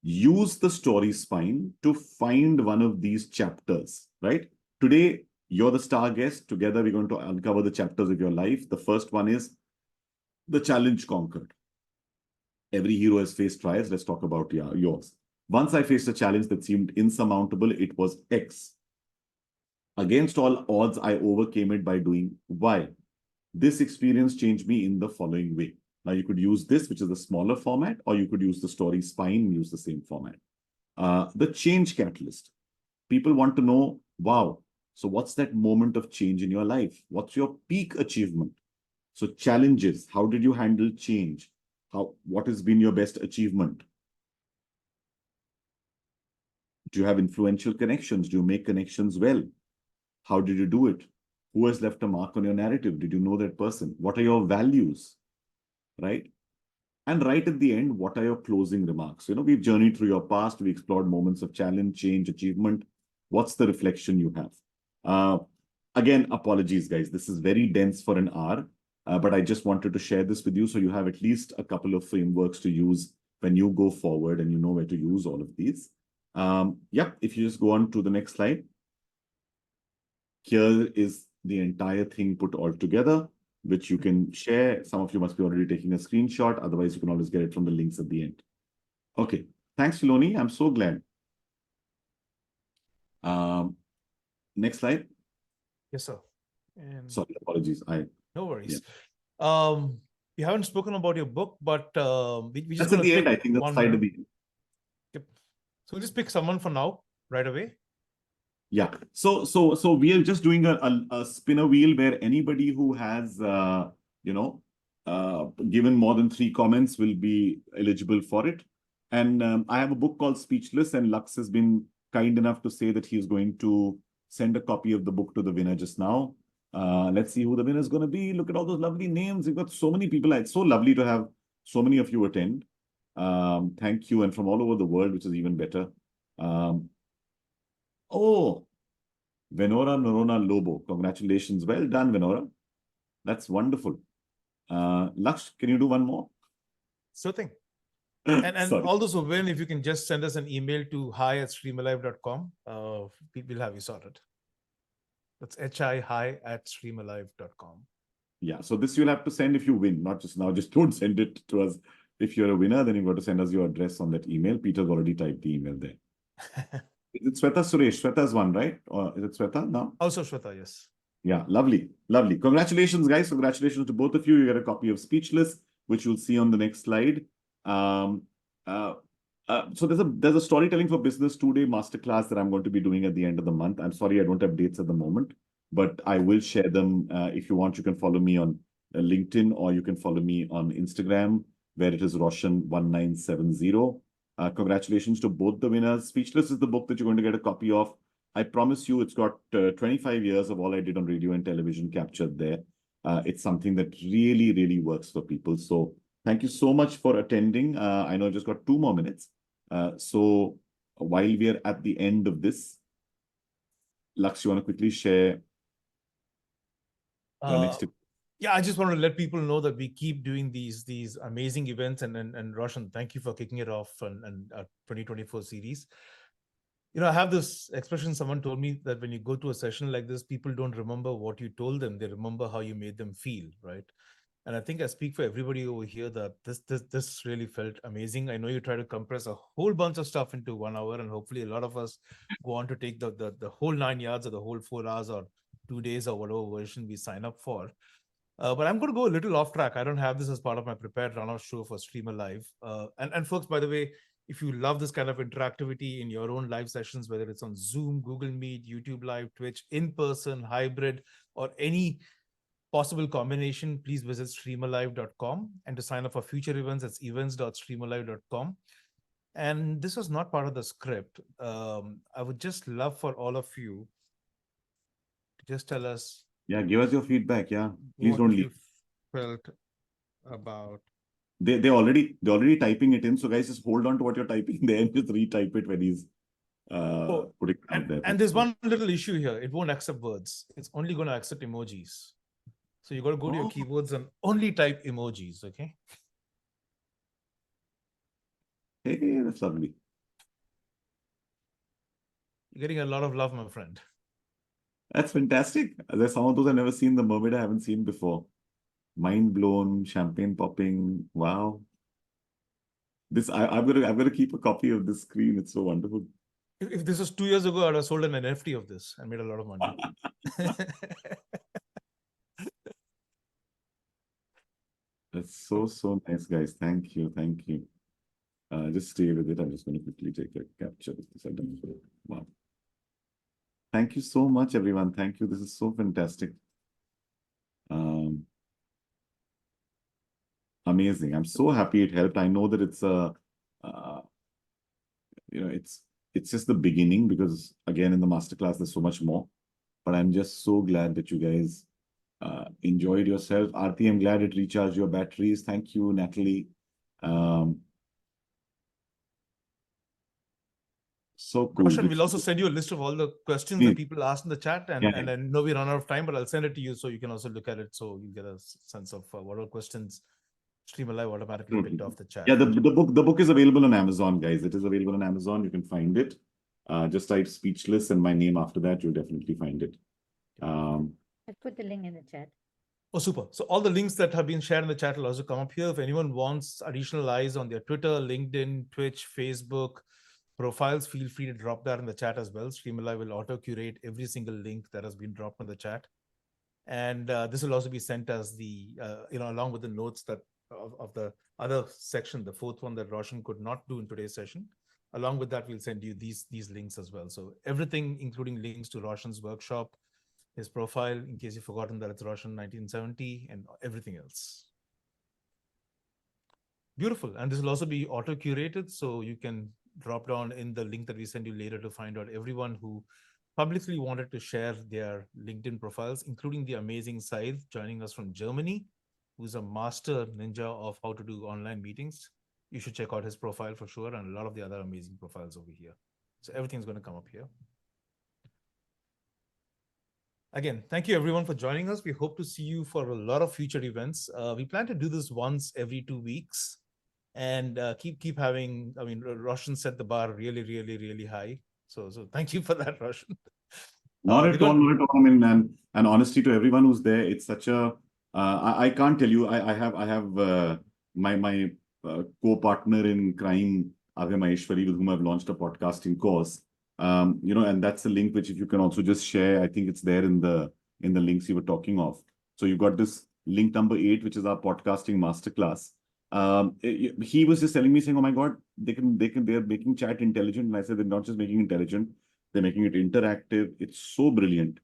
use the story spine to find one of these chapters, right? Today, you're the star guest. Together, we're going to uncover the chapters of your life. The first one is the challenge conquered. Every hero has faced trials. Let's talk about yours. Once I faced a challenge that seemed insurmountable, it was X. Against all odds, I overcame it by doing Y. This experience changed me in the following way. Now you could use this, which is the smaller format, or you could use the story spine and use the same format. The change catalyst. People want to know, wow, so what's that moment of change in your life? What's your peak achievement? So challenges, how did you handle change? What has been your best achievement? Do you have influential connections? Do you make connections well? How did you do it? Who has left a mark on your narrative? Did you know that person? What are your values? Right? And right at the end, what are your closing remarks? We've journeyed through your past. We explored moments of challenge, change, achievement. What's the reflection you have? Again, apologies, guys. This is very dense for an hour, but I just wanted to share this with you so you have at least a couple of frameworks to use when you go forward and you know where to use all of these. Yep, if you just go on to the next slide. Here is the entire thing put all together, which you can share. Some of you must be already taking a screenshot. Otherwise, you can always get it from the links at the end. Okay. Thanks, Filoni. I'm so glad. Next slide. Yes, sir. And sorry, apologies. no worries. Yeah. We haven't spoken about your book, but we just That's at the end. pick I think that's one slide at winner. the end. Yep. So we'll just pick someone for now, right away. Yeah. So we are just doing a spinner wheel where anybody who has given more than 3 comments will be eligible for it. And I have a book called Speechless, and Lux has been kind enough to say that he's going to send a copy of the book to the winner just now. Let's see who the winner is going to be. Look at all those lovely names. We've got so many people. It's so lovely to have so many of you attend. Thank you. And from all over the world, which is even better. Oh, Venora Norona Lobo. Congratulations. Well done, Venora. That's wonderful. Laksh, can you do one more? Sure thing. And Sorry. all those who win, if you can just send us an email to hi@streamalive.com, we'll have you sorted. That's hi@streamalive.com. Yeah, so this you'll have to send if you win, not just now. Just don't send it to us. If you're a winner, then you've got to send us your address on that email. Peter's already typed the email there. Is it Sweta Suresh? Sweta's one, right? Or is it Sweta now? Also Sweta, yes. Yeah, lovely. Lovely. Congratulations, guys. Congratulations to both of you. You get a copy of Speechless, which you'll see on the next slide. So there's a storytelling for business 2-day masterclass that I'm going to be doing at the end of the month. I'm sorry, I don't have dates at the moment, but I will share them. If you want, you can follow me on LinkedIn, or you can follow me on Instagram, where it is Roshan1970. Congratulations to both the winners. Speechless is the book that you're going to get a copy of. I promise you, it's got 25 years of all I did on radio and television captured there. It's something that really, really works for people. So thank you so much for attending. I know I just got 2 more minutes. So while we are at the end of this, Lux, you want to quickly share your next tip? Yeah, I just want to let people know that we keep doing these amazing events, and Roshan, thank you for kicking it off and 2024 series. I have this expression. Someone told me that when you go to a session like this, people don't remember what you told them; they remember how you made them feel, right? And I think I speak for everybody over here that this really felt amazing. I know you try to compress a whole bunch of stuff into 1 hour, and hopefully a lot of us go on to take the whole 9 yards or the whole 4 hours or 2 days or whatever version we sign up for. But I'm going to go a little off track. I don't have this as part of my prepared run-off show for Streamer Live. And folks, by the way, if you love this kind of interactivity in your own live sessions, whether it's on Zoom, Google Meet, YouTube Live, Twitch, in-person, hybrid, or any possible combination, please visit streamerlive.com. And to sign up for future events, it's events.streamerlive.com. And this was not part of the script. I would just love for all of you to just tell us. Yeah, give us your feedback. Yeah, please don't leave. Felt about. They're already typing it in. So guys, just hold on to what you're typing there and just retype it when he's putting it out there. And there's one little issue here. It won't accept words. It's only going to accept emojis. So you got to go to your keywords and only type emojis. Okay. Hey, that's lovely. You're getting a lot of love, my friend. That's fantastic. There's some of those I've never seen. The mermaid I haven't seen before. Mind blown, champagne popping. Wow. This I'm gonna keep a copy of this screen. It's so wonderful. If this was 2 years ago, I'd have sold an NFT of this and made a lot of money. That's so nice, guys. Thank you. Thank you. Just stay with it. I'm just going to quickly take a capture of this. Wow. Thank you so much, everyone. Thank you. This is so fantastic. Amazing. I'm so happy it helped. I know that it's it's just the beginning, because again, in the masterclass, there's so much more. But I'm just so glad that you guys enjoyed yourself. Aarti, I'm glad it recharged your batteries. Thank you, Natalie. So cool. Roshan, we'll also send you a list of all the questions that people asked in the chat, and I know we run out of time, but I'll send it to you so you can also look at it, so you get a sense of what are questions Stream Alive automatically picked off the chat. Yeah, the book is available on Amazon, guys. It is available on Amazon. You can find it. Just type Speechless and my name after that. You'll definitely find it. I put the link in the chat. Oh, super. So all the links that have been shared in the chat will also come up here. If anyone wants additional eyes on their Twitter, LinkedIn, Twitch, Facebook profiles, feel free to drop that in the chat as well. Streamalive will auto-curate every single link that has been dropped in the chat. And this will also be sent as the, along with the notes that of the other section, the fourth one that Roshan could not do in today's session. Along with that, we'll send you these links as well. So everything, including links to Roshan's workshop, his profile, in case you've forgotten that it's Roshan 1970, and everything else. Beautiful. And this will also be auto-curated, so you can drop down in the link that we send you later to find out everyone who publicly wanted to share their LinkedIn profiles, including the amazing Said joining us from Germany, who's a master ninja of how to do online meetings. You should check out his profile for sure, and a lot of the other amazing profiles over here. So everything's going to come up here. Again, thank you everyone for joining us. We hope to see you for a lot of future events. We plan to do this once every 2 weeks, and keep having. I mean, Roshan set the bar really, really, really high. So thank you for that, Roshan. Not at all, not at all. I mean, and honesty to everyone who's there. It's such a. I can't tell you. I have my co-partner in crime, Ave Maheshwari, with whom I've launched a podcasting course. And that's a link which, if you can also just share, I think it's there in the links you were talking of. So you've got this link number 8, which is our podcasting masterclass. He was just telling me, saying, "Oh my God, they're making chat intelligent." And I said, they're not just making intelligent, they're making it interactive. It's so brilliant.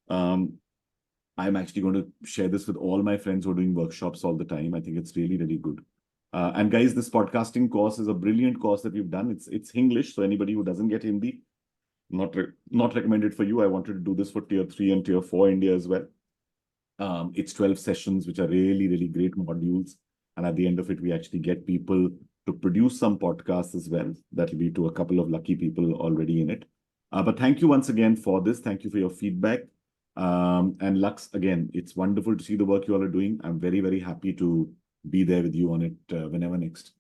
I'm actually going to share this with all my friends who are doing workshops all the time. I think it's really, really good. And guys, this podcasting course is a brilliant course that we've done. It's English, so anybody who doesn't get Hindi, not recommended for you. I wanted to do this for tier 3 and tier 4 India as well. It's 12 sessions, which are really, really great modules. And at the end of it, we actually get people to produce some podcasts as well. That'll be to a couple of lucky people already in it. But thank you once again for this. Thank you for your feedback. And Lux, again, it's wonderful to see the work you all are doing. I'm very, very happy to be there with you on it whenever next.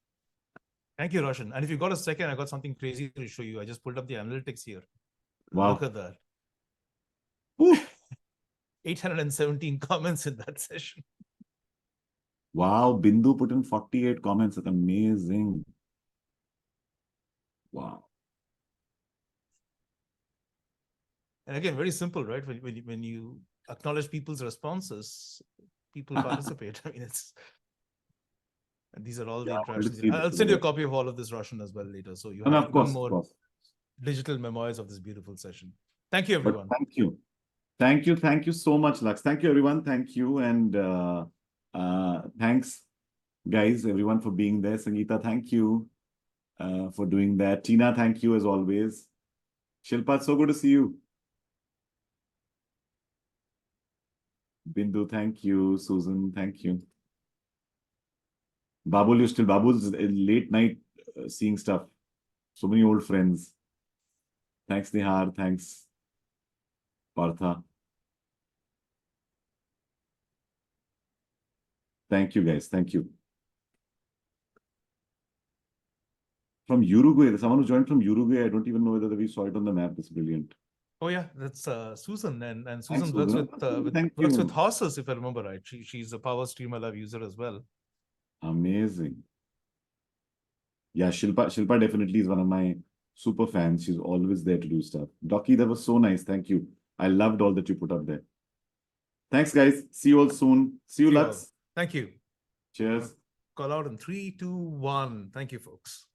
Thank you, Roshan. And if you got a second, I got something crazy to show you. I just pulled up the analytics here. Wow. Look at that. Ooh. 817 comments in that session. Wow, Bindu put in 48 comments. That's amazing. Wow. And again, very simple, right? When you acknowledge people's responses, people participate. I mean, and these are all the interactions. I'll send you a copy of all of this, Roshan, as well later. So you have even more digital memoirs of this beautiful session. Thank you, everyone. But thank you. Thank you so much, Lux. Thank you, everyone. Thank you. And thanks, guys, everyone, for being there. Sangeeta, thank you for doing that. Tina, thank you as always. Shilpa, so good to see you. Bindu, thank you. Susan, thank you. Babu's late night seeing stuff. So many old friends. Thanks, Nihar. Thanks, Partha. Thank you, guys. Thank you. From Uruguay, someone who joined from Uruguay. I don't even know whether we saw it on the map. It's brilliant. Oh yeah, that's Susan, and Susan works with horses, if I remember right. She's a Power Streamalive user as well. Amazing. Yeah, Shilpa definitely is one of my super fans. She's always there to do stuff. Docky, that was so nice. Thank you. I loved all that you put up there. Thanks, guys. See you all soon. See you, Lux. Thank you. Cheers. Call out in 3, 2, 1. Thank you, folks.